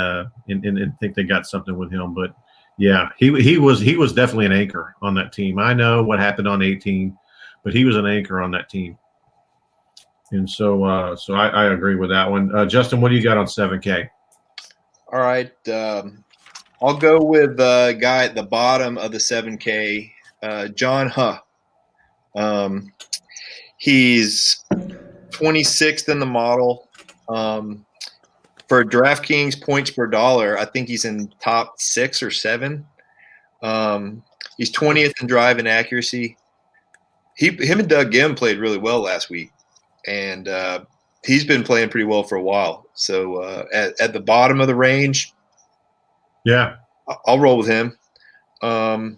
think they got something with him. But yeah, he was definitely an anchor on that team. I know what happened on 18, but he was an anchor on that team. And so I agree with that one. Justin, what do you got on 7K? All right. I'll go with the guy at the bottom of the 7K, John Huh. He's 26th in the model. For DraftKings points per dollar, I think he's in top 6 or 7. He's 20th in drive and accuracy. Him and Doug Gim played really well last week, and he's been playing pretty well for a while. So at the bottom of the range, yeah, I'll roll with him. I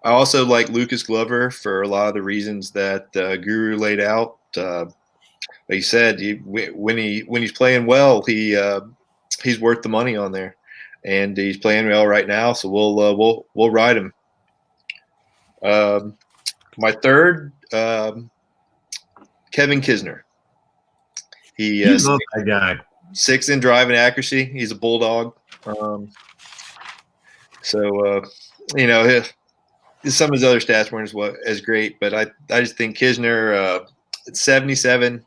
also like Lucas Glover for a lot of the reasons that Guru laid out. Like you said, when he's playing well, he's worth the money on there, and he's playing well right now. So we'll ride him. My third, Kevin Kisner. He love that guy. 6th in drive and accuracy. He's a bulldog. Some of his other stats weren't as great, but I just think Kisner at 77.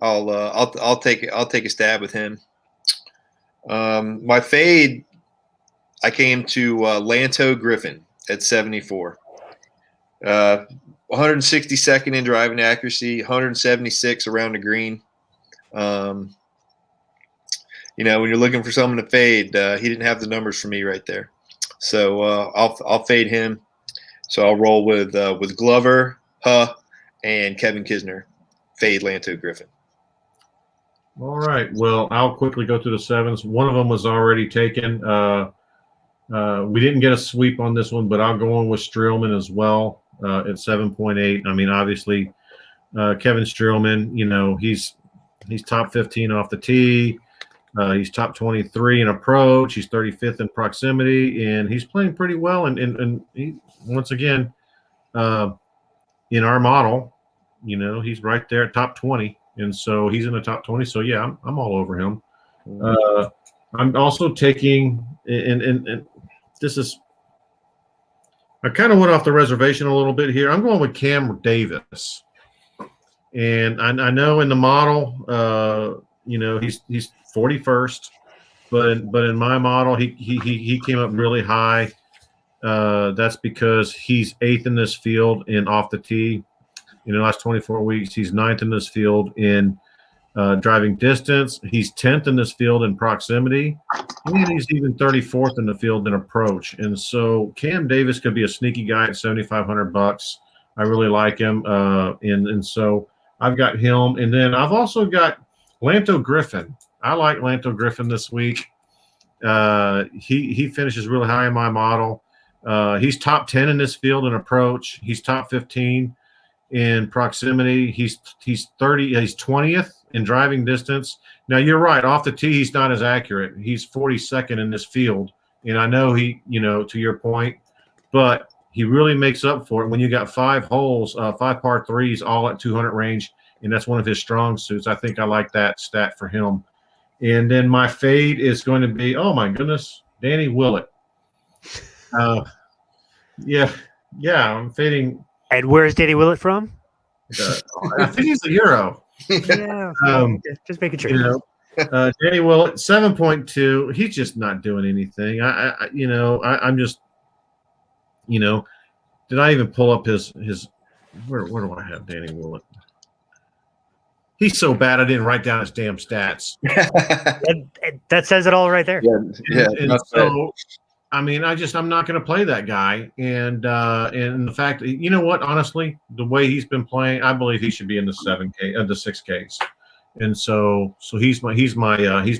I'll take a stab with him. My fade, I came to Lanto Griffin at 74. 162nd in driving accuracy, 176 around the green. When you're looking for someone to fade, he didn't have the numbers for me right there. So I'll fade him. So I'll roll with Glover, Huh, and Kevin Kisner. Fade Lanto Griffin. All right. Well, I'll quickly go through the 7s. One of them was already taken. We didn't get a sweep on this one, but I'll go on with Streelman as well at 7.8. I mean, obviously, Kevin Streelman, he's top 15 off the tee. He's top 23 in approach. He's 35th in proximity, and he's playing pretty well. And he, once again, in our model, he's right there at top 20. And so he's in the top 20. So, yeah, I'm all over him. I'm also taking and this is – I kind of went off the reservation a little bit here. I'm going with Cam Davis. And I know in the model, he's 41st. But in my model, he came up really high. That's because he's 8th in this field in off the tee. In the last 24 weeks, he's 9th in this field in driving distance. He's 10th in this field in proximity, and he's even 34th in the field in approach. And so Cam Davis could be a sneaky guy at $7,500. I really like him, and so I've got him. And then I've also got Lanto Griffin. I like Lanto Griffin this week. He finishes really high in my model. He's top 10 in this field in approach. He's top 15 in proximity. He's 30. He's 20th in driving distance. Now you're right. Off the tee, he's not as accurate. He's 42nd in this field, and I know he, to your point, but he really makes up for it when you got 5 holes, 5 par threes, all at 200 range, and that's one of his strong suits. I think I like that stat for him. And then my fade is going to be, oh my goodness, Danny Willett. Yeah, I'm fading. And where's Danny Willett from? I think he's a Euro. Yeah, just making sure. Danny Willett, 7.2. He's just not doing anything. I'm just, did I even pull up his? Where do I have Danny Willett? He's so bad I didn't write down his damn stats. That says it all right there. Yeah. And so, I'm not going to play that guy. And the fact that, you know what, honestly, the way he's been playing, I believe he should be in the 6Ks. And so he's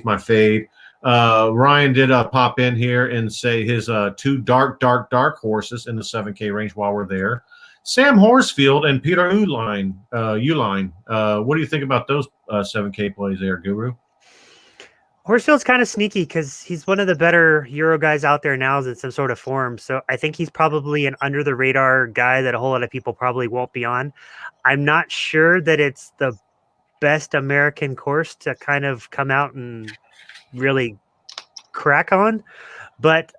my fade. Ryan did pop in here and say his 2 dark horses in the 7K range while we're there. Sam Horsfield and Peter Uline. What do you think about those 7K plays there, Guru? Horsfield's kind of sneaky because he's one of the better Euro guys out there now in some sort of form. So I think he's probably an under the radar guy that a whole lot of people probably won't be on. I'm not sure that it's the best American course to kind of come out and really crack on. But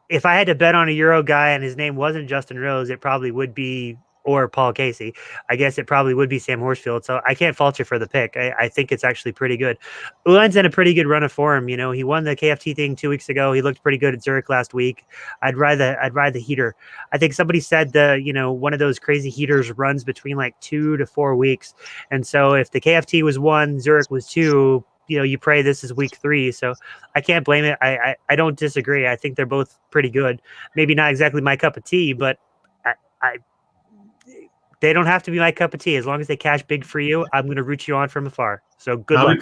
if I had to bet on a Euro guy and his name wasn't Justin Rose, it probably would be, or Paul Casey. I guess it probably would be Sam Horsfield. So I can't fault you for the pick. I think it's actually pretty good. Uline's in a pretty good run of form. He won the KFT thing 2 weeks ago. He looked pretty good at Zurich last week. I'd ride the heater. I think somebody said one of those crazy heaters runs between like 2 to 4 weeks. And so if the KFT was 1, Zurich was 2, you pray this is week 3. So I can't blame it. I don't disagree. I think they're both pretty good. Maybe not exactly my cup of tea, but they don't have to be my cup of tea. As long as they cash big for you, I'm going to root you on from afar. So good luck.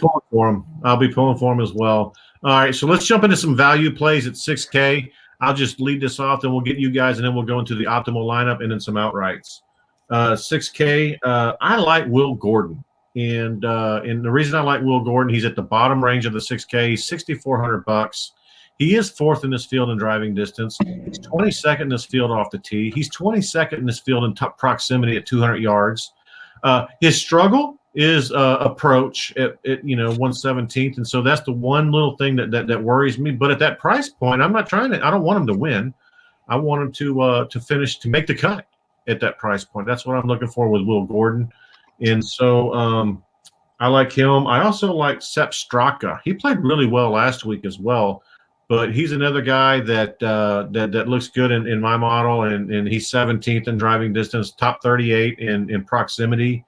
I'll be pulling for him as well. All right, so let's jump into some value plays at 6K. I'll just lead this off, then we'll get you guys, and then we'll go into the optimal lineup and then some outrights. 6K, I like Will Gordon. And the reason I like Will Gordon, he's at the bottom range of the 6K, $6,400. He is 4th in this field in driving distance. He's 22nd in this field off the tee. He's 22nd in this field in top proximity at 200 yards. His struggle is approach at 117th, and so that's the one little thing that worries me. But at that price point, I don't want him to win. I want him to finish, to make the cut at that price point. That's what I'm looking for with Will Gordon. And so I like him. I also like Sepp Straka. He played really well last week as well, but he's another guy that looks good in my model, and he's 17th in driving distance, top 38 in proximity,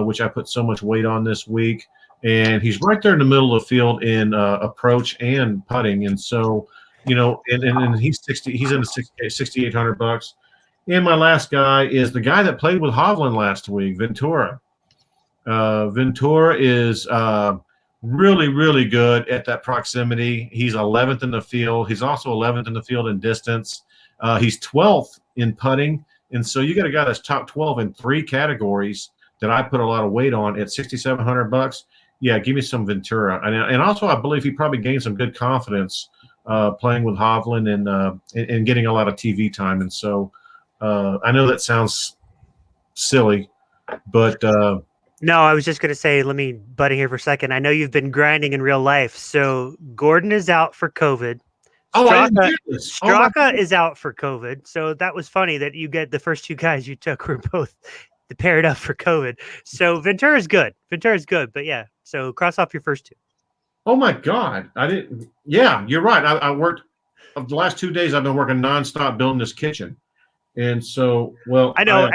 which I put so much weight on this week. And he's right there in the middle of the field in approach and putting. And so, and he's 60. He's in the $6,800. And my last guy is the guy that played with Hovland last week, Ventura. Ventura is really, really good at that proximity. He's 11th in the field. He's also 11th in the field in distance. He's 12th in putting. And so you got a guy that's top 12 in 3 categories that I put a lot of weight on at $6,700. Yeah, give me some Ventura. And also I believe he probably gained some good confidence playing with Hovland and getting a lot of TV time. And so I know that sounds silly, but no, I was just going to say, let me butt in here for a second. I know you've been grinding in real life. So Gordon is out for COVID. Straka is out for COVID. So that was funny that you get the first 2 guys you took were both paired up for COVID. So Ventura's good. But yeah, so cross off your first 2. Oh my God. I didn't. Yeah, you're right. I worked the last 2 days. I've been working nonstop building this kitchen. And so, well, I know.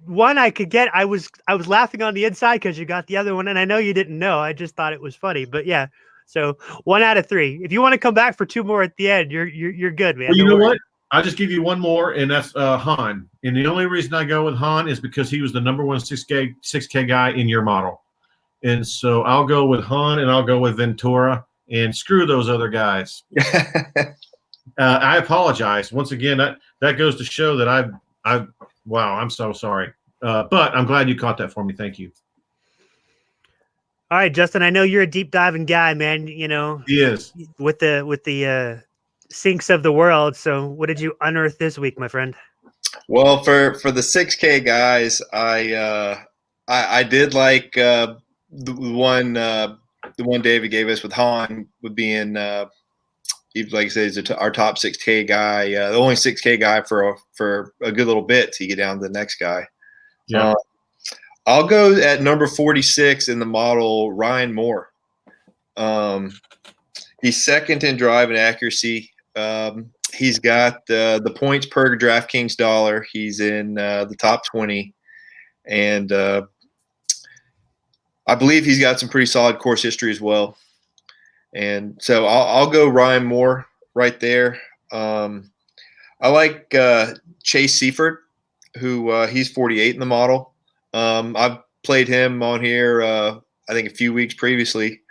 One I could get. I was laughing on the inside because you got the other one, and I know you didn't know. I just thought it was funny. But yeah, so 1 out of 3. If you want to come back for 2 more at the end, you're good, man. well, you Don't know worry. what? I'll just give you one more, and that's Han. And the only reason I go with Han is because he was the number one 6K guy in your model. And so I'll go with Han, and I'll go with Ventura, and screw those other guys. I apologize once again. That goes to show that wow, I'm so sorry. But I'm glad you caught that for me. Thank you. All right, Justin. I know you're a deep diving guy, man. You know, He is. with the sinks of the world. So, what did you unearth this week, my friend? Well, for the 6K guys, I did like the one David gave us with Han would be in like I said, he's our top 6K guy, the only 6K guy for a good little bit till you get down to the next guy. Yeah. I'll go at number 46 in the model, Ryan Moore. He's second in drive and accuracy. He's got the points per DraftKings dollar. He's in the top 20. And I believe he's got some pretty solid course history as well. And so I'll go Ryan Moore right there. I like Chase Seifert, who he's 48 in the model. I've played him on here, I think a few weeks previously.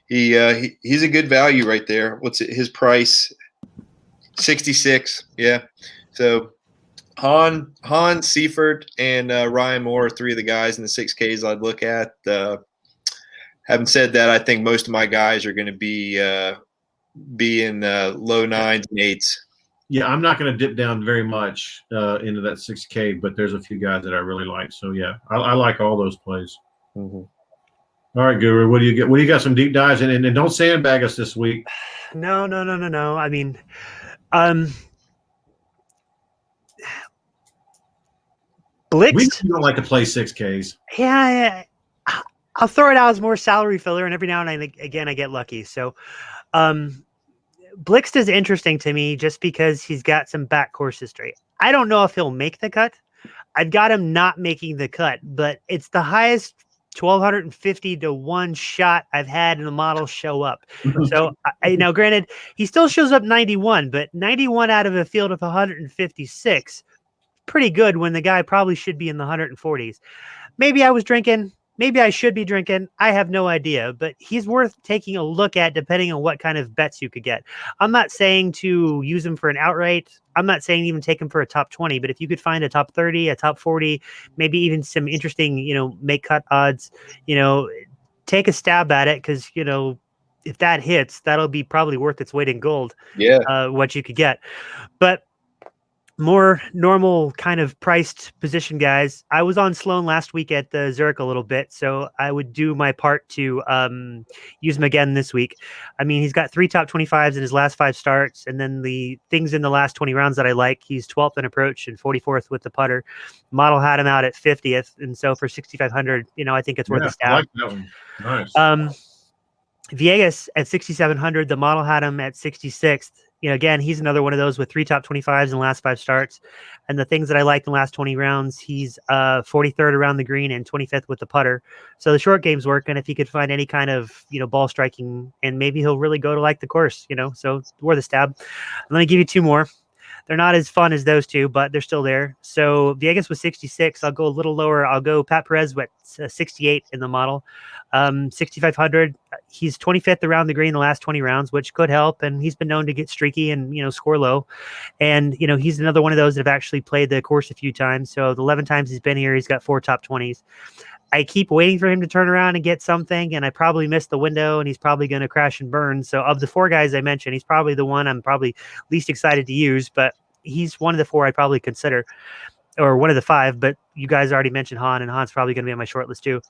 He's a good value right there. What's his price? 66. Yeah. So Han, Seifert, and Ryan Moore are 3 of the guys in the 6Ks I'd look at. Having said that, I think most of my guys are going to be in low 9s and 8s. Yeah, I'm not going to dip down very much into that 6K, but there's a few guys that I really like. So yeah, I like all those plays. Mm-hmm. All right, Guru, what do you get? What do you got? Some deep dives, and don't sandbag us this week. No. I mean, Blixt. We don't like to play 6Ks. Yeah, I'll throw it out as more salary filler, and every now and again I get lucky. So, Blixt is interesting to me just because he's got some back course history. I don't know if he'll make the cut. I've got him not making the cut, but it's the highest 1,250 to 1 shot I've had in the model show up. So now, granted, he still shows up 91, but 91 out of a field of 156, pretty good when the guy probably should be in the 140s. Maybe I was drinking. Maybe I should be drinking. I have no idea, but he's worth taking a look at depending on what kind of bets you could get. I'm not saying to use him for an outright. I'm not saying even take him for a top 20, but if you could find a top 30, a top 40, maybe even some interesting, make cut odds, take a stab at it. Cause if that hits, that'll be probably worth its weight in gold. Yeah. What you could get, but more normal kind of priced position guys. I was on Sloan last week at the Zurich a little bit, so I would do my part to use him again this week. I mean, he's got 3 top 25s in his last 5 starts, and then the things in the last 20 rounds that I like, he's 12th in approach and 44th with the putter. Model had him out at 50th, and so for 6,500, I think it's worth a stab. I like that one. Nice. Viegas at 6,700, the model had him at 66th. Again, he's another one of those with 3 top 25s in the last 5 starts. And the things that I like in the last 20 rounds, he's 43rd around the green and 25th with the putter. So the short game's working if he could find any kind of, ball striking, and maybe he'll really go to like the course, so worth a stab. I'm going to give you 2 more. They're not as fun as those 2, but they're still there. So Viegas was 66. I'll go a little lower. I'll go Pat Perez with 68 in the model. 6,500. He's 25th around the green the last 20 rounds, which could help. And he's been known to get streaky and, score low. And, he's another one of those that have actually played the course a few times. So the 11 times he's been here, he's got 4 top 20s. I keep waiting for him to turn around and get something, and I probably missed the window, and he's probably going to crash and burn. So of the 4 guys I mentioned, he's probably the one I'm probably least excited to use, but he's one of the 4 I'd probably consider, or one of the 5, but you guys already mentioned Han, and Han's probably going to be on my short list too.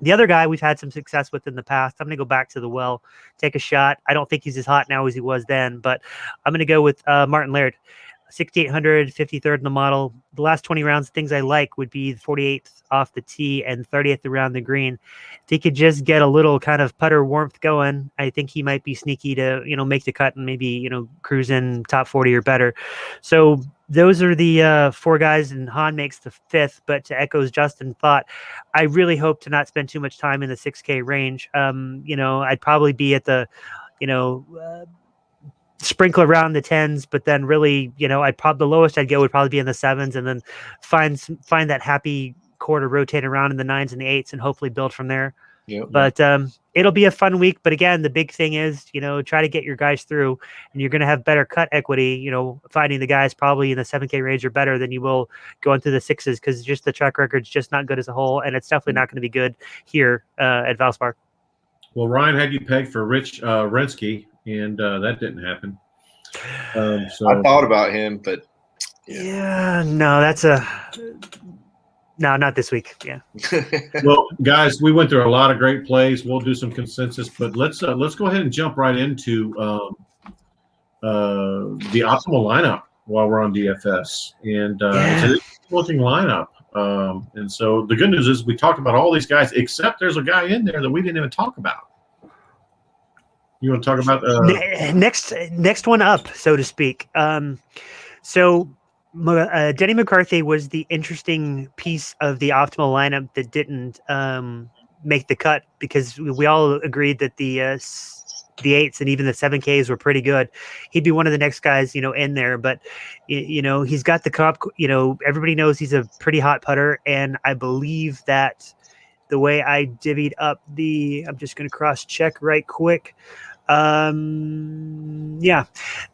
The other guy we've had some success with in the past, I'm going to go back to the well, take a shot. I don't think he's as hot now as he was then, but I'm going to go with Martin Laird. 6,800, 53rd in the model. The last 20 rounds, things I like would be 48th off the tee and 30th around the green. If he could just get a little kind of putter warmth going, I think he might be sneaky to, make the cut and maybe, cruise in top 40 or better. So those are the 4 guys, and Han makes the 5th. But to echo Justin's thought, I really hope to not spend too much time in the 6K range. I'd probably be at the, sprinkle around the 10s, but then really, the lowest I'd go would probably be in the 7s, and then find that happy quarter rotate around in the 9s and the 8s, and hopefully build from there. Yep. But it'll be a fun week. But again, the big thing is, try to get your guys through, and you're going to have better cut equity, finding the guys probably in the 7K range are better than you will going through the 6s, because just the track record's just not good as a whole, and it's definitely not going to be good here at Valspar. Well, Ryan had you pegged for Rich Rensky, and that didn't happen. So I thought about him, but no, not this week. Yeah. Well, guys, we went through a lot of great plays. We'll do some consensus, but let's go ahead and jump right into the optimal lineup while we're on DFS, and it's an interesting lineup. And so the good news is we talked about all these guys, except there's a guy in there that we didn't even talk about. You want to talk about next one up, so to speak. So Denny McCarthy was the interesting piece of the optimal lineup that didn't make the cut, because we all agreed that the 8s and even the 7Ks were pretty good. He'd be one of the next guys, in there. But he's got the comp. Everybody knows he's a pretty hot putter, and I believe that the way I divvied up I'm just going to cross check right quick. The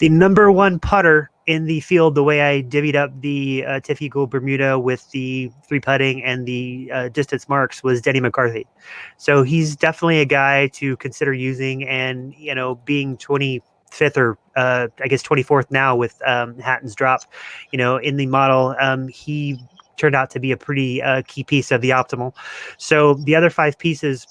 number 1 putter in the field, the way I divvied up the Tiff Eagle Bermuda with the 3 putting and the distance marks, was Denny McCarthy. So he's definitely a guy to consider using, and being 25th or I guess 24th now with Hatton's drop, in the model, he turned out to be a pretty key piece of the optimal. So the other 5 pieces.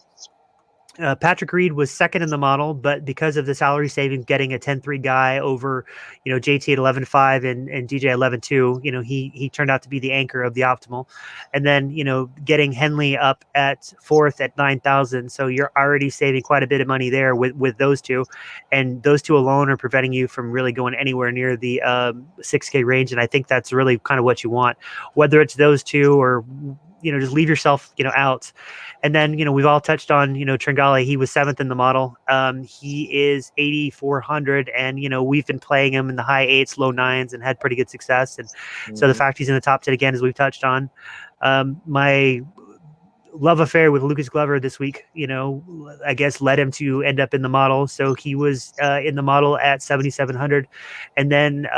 Patrick Reed was second in the model, but because of the salary savings, getting a 10-3 guy over, JT at 11-5 and DJ 11-2, he turned out to be the anchor of the optimal. And then, getting Henley up at 4th at 9,000. So you're already saving quite a bit of money there with those 2. And those 2 alone are preventing you from really going anywhere near the 6K range. And I think that's really kind of what you want, whether it's those 2 or, just leave yourself, out. And then, we've all touched on, Tringale. He was 7th in the model. He is 8,400, and, we've been playing him in the high 8s, low 9s, and had pretty good success. And so the fact he's in the top 10 again, as we've touched on, my love affair with Lucas Glover this week, I guess led him to end up in the model. So he was in the model at 7,700. And then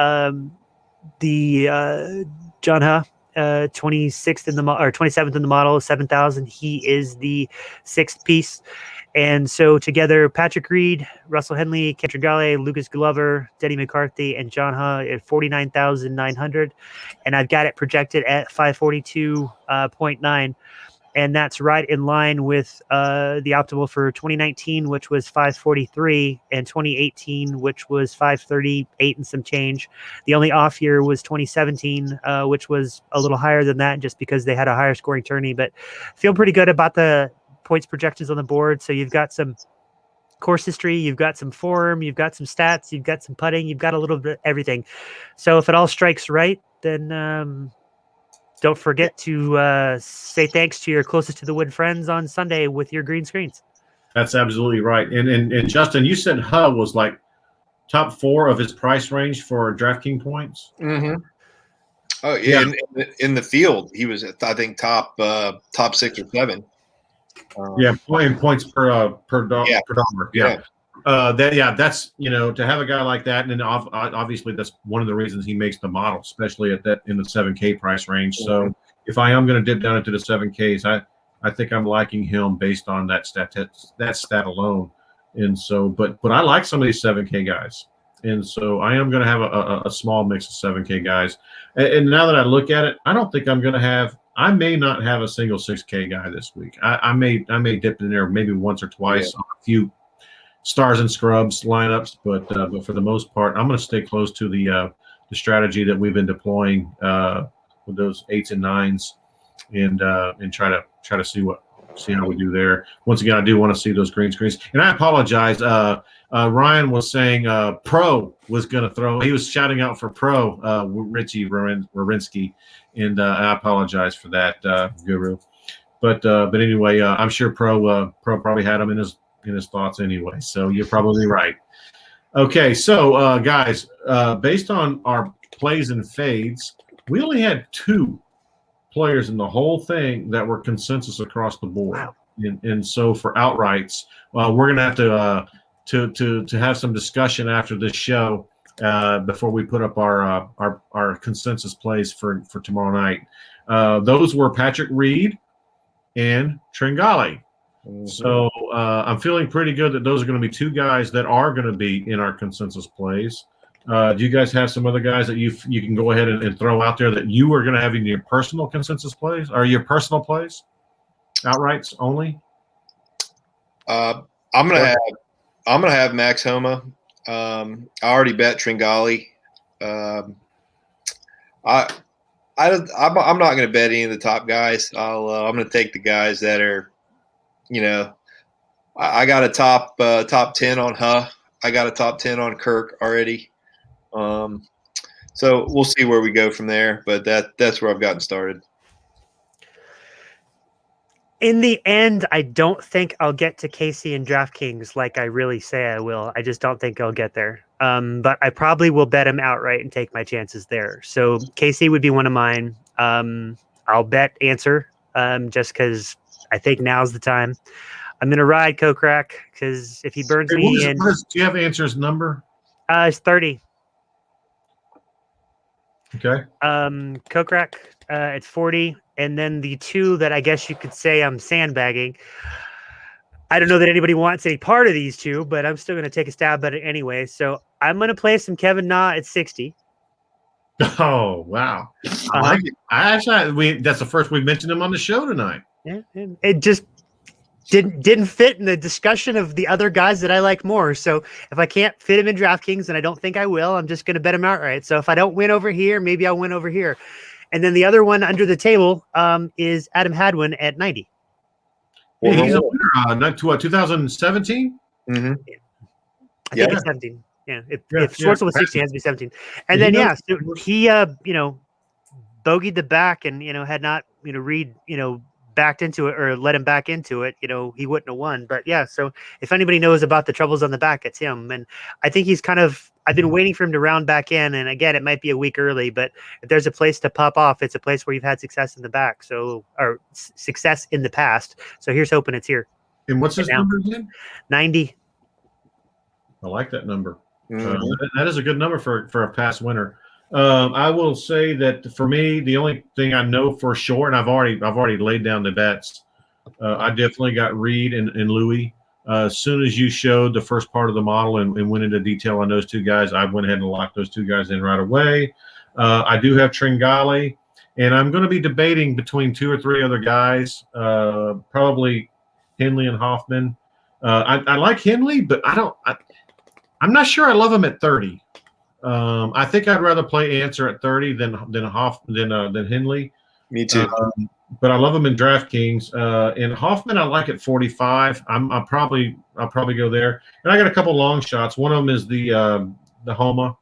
the John Ha, 26th in the or 27th in the model, 7,000. He is the 6th piece. And so together, Patrick Reed, Russell Henley, Ken Tringale, Lucas Glover, Denny McCarthy, and John Ha at 49,900. And I've got it projected at 542.9. And that's right in line with the optimal for 2019, which was 543, and 2018, which was 538 and some change. The only off year was 2017, which was a little higher than that just because they had a higher scoring tourney. But feel pretty good about the points projections on the board. So you've got some course history, you've got some form, you've got some stats, you've got some putting, you've got a little bit of everything. So if it all strikes right, then don't forget to say thanks to your closest to the wood friends on Sunday with your green screens. That's absolutely right. And Justin, you said Hub was like top 4 of his price range for DraftKings points. Mm-hmm. Oh yeah, in the field he was I think top 6 or 7. Playing points per dollar. Yeah. That's to have a guy like that, and then obviously that's one of the reasons he makes the model, especially at that in the 7K price range. So if I am going to dip down into the 7Ks, I think I'm liking him based on that stat alone. And so, but I like some of these 7K guys, and so I am going to have a small mix of 7K guys. And now that I look at it, I don't think I'm going to have. I may not have a single 6K guy this week. I may dip in there maybe once or twice on a few stars and scrubs lineups, but for the most part, I'm going to stay close to the strategy that we've been deploying with those 8s and 9s, and try to see how we do there. Once again, I do want to see those green screens. And I apologize. Ryan was saying Pro was going to throw. He was shouting out for Pro, Richie Warinsky, and I apologize for that, Guru. But anyway, I'm sure Pro probably had him in his thoughts anyway. So you're probably right. Okay, so guys, based on our plays and fades, we only had 2 players in the whole thing that were consensus across the board. Wow. And so for outrights, we're gonna have to have some discussion after this show before we put up our consensus plays for tomorrow night. Those were Patrick Reed and Tringali. Mm-hmm. So I'm feeling pretty good that those are going to be 2 guys that are going to be in our consensus plays. Do you guys have some other guys that you can go ahead and throw out there that you are going to have in your personal consensus plays or your personal plays, outrights only? I'm gonna have Max Homa. I already bet Tringali. I'm not going to bet any of the top guys. I'm going to take the guys that are, I got a top 10 on Huh. I got a top 10 on Kirk already. So we'll see where we go from there, but that's where I've gotten started. In the end, I don't think I'll get to Casey and DraftKings like I really say I will. I just don't think I'll get there. But I probably will bet him outright and take my chances there. So Casey would be one of mine. I'll bet Answer just because I think now's the time. I'm going to ride Kokrak because if he burns me in. Do you have Answer's number? It's 30. Okay. Kokrak, it's 40. And then the 2 that I guess you could say I'm sandbagging. I don't know that anybody wants any part of these 2, but I'm still going to take a stab at it anyway. So I'm going to play some Kevin Na at 60. Oh, wow. I like it. That's the first we've mentioned him on the show tonight. Yeah, it just didn't fit in the discussion of the other guys that I like more. So if I can't fit him in DraftKings, and I don't think I will, I'm just going to bet him outright. So if I don't win over here, maybe I'll win over here. And then the other one under the table is Adam Hadwin at 90. Yeah, he's a winner. Not 2017. Mm-hmm. I think it's 17. Yeah, if Schwartzel was 16, it has to be 17. And then so he bogeyed the back, and had not Reed backed into it or let him back into it, he wouldn't have won. But yeah, so if anybody knows about the troubles on the back, it's him. And I think he's I've been waiting for him to round back in. And again, it might be a week early, but if there's a place to pop off, it's a place where you've had success in the back. So, or success in the past. So here's hoping it's here. And what's his number again? 90. I like that number. Mm-hmm. That is a good number for a past winner. I will say that for me, the only thing I know for sure, and I've already laid down the bets. I definitely got Reed and Louis. As soon as you showed the first part of the model and went into detail on those 2 guys, I went ahead and locked those 2 guys in right away. I do have Tringali, and I'm going to be debating between 2 or 3 other guys, probably Henley and Hoffman. I like Henley, but I'm not sure I love him at 30. I think I'd rather play Answer at 30 than Henley. Me too. But I love him in DraftKings. And Hoffman, I like at 45. I'll probably go there. And I got a couple long shots. One of them is the Homa.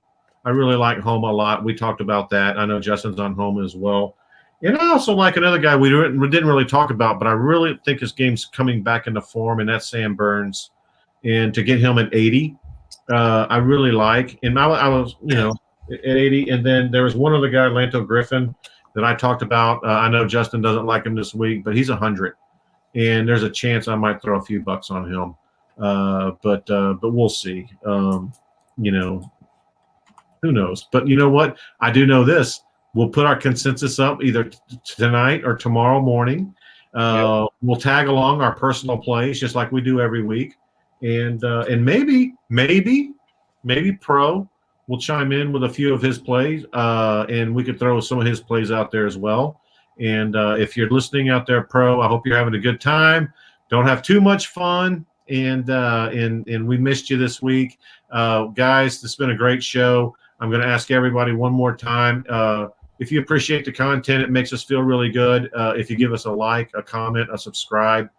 I really like Homa a lot. We talked about that. I know Justin's on Homa as well. And I also like another guy we didn't really talk about, but I really think his game's coming back into form, and that's Sam Burns. And to get him at 80, I really like. And I was, at 80. And then there was one other guy, Lanto Griffin, that I talked about. I know Justin doesn't like him this week, but he's 100, and there's a chance I might throw a few bucks on him. But we'll see. Who knows? But you know what? I do know this. We'll put our consensus up either tonight or tomorrow morning. We'll tag along our personal plays just like we do every week, and maybe Pro will chime in with a few of his plays, and we could throw some of his plays out there as well. And if you're listening out there, Pro, I hope you're having a good time. Don't have too much fun, and we missed you this week. Guys, it's been a great show. I'm going to ask everybody one more time. If you appreciate the content, it makes us feel really good. If you give us a like, a comment, a subscribe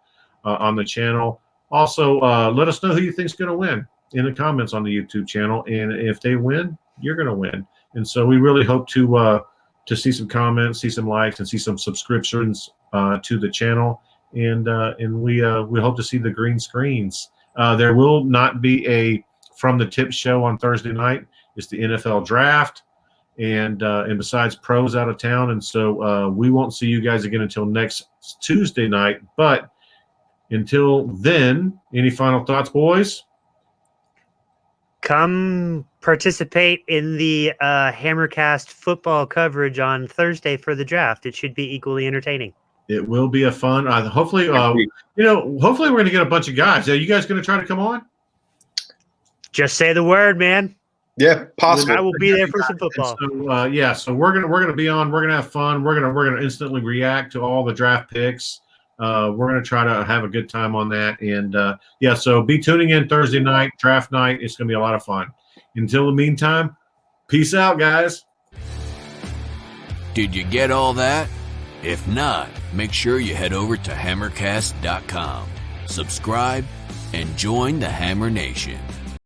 on the channel. Also, let us know who you think is going to win in the comments on the YouTube channel. And if they win, you're going to win. And so we really hope to see some comments, see some likes, and see some subscriptions to the channel. And we hope to see the green screens. There will not be a From the Tip show on Thursday night. It's the NFL draft, and besides, pros out of town, and so we won't see you guys again until next Tuesday night. But until then, any final thoughts, boys? Come participate in the Hammercast football coverage on Thursday for the draft. It should be equally entertaining. It will be a fun. Hopefully, hopefully we're going to get a bunch of guys. Are you guys going to try to come on? Just say the word, man. Yeah, possible. I will be there for some football. So, so we're gonna be on. We're gonna have fun. We're gonna instantly react to all the draft picks. We're gonna try to have a good time on that. And so be tuning in Thursday night, draft night. It's gonna be a lot of fun. Until the meantime, peace out, guys. Did you get all that? If not, make sure you head over to hammercast.com, subscribe, and join the Hammer Nation.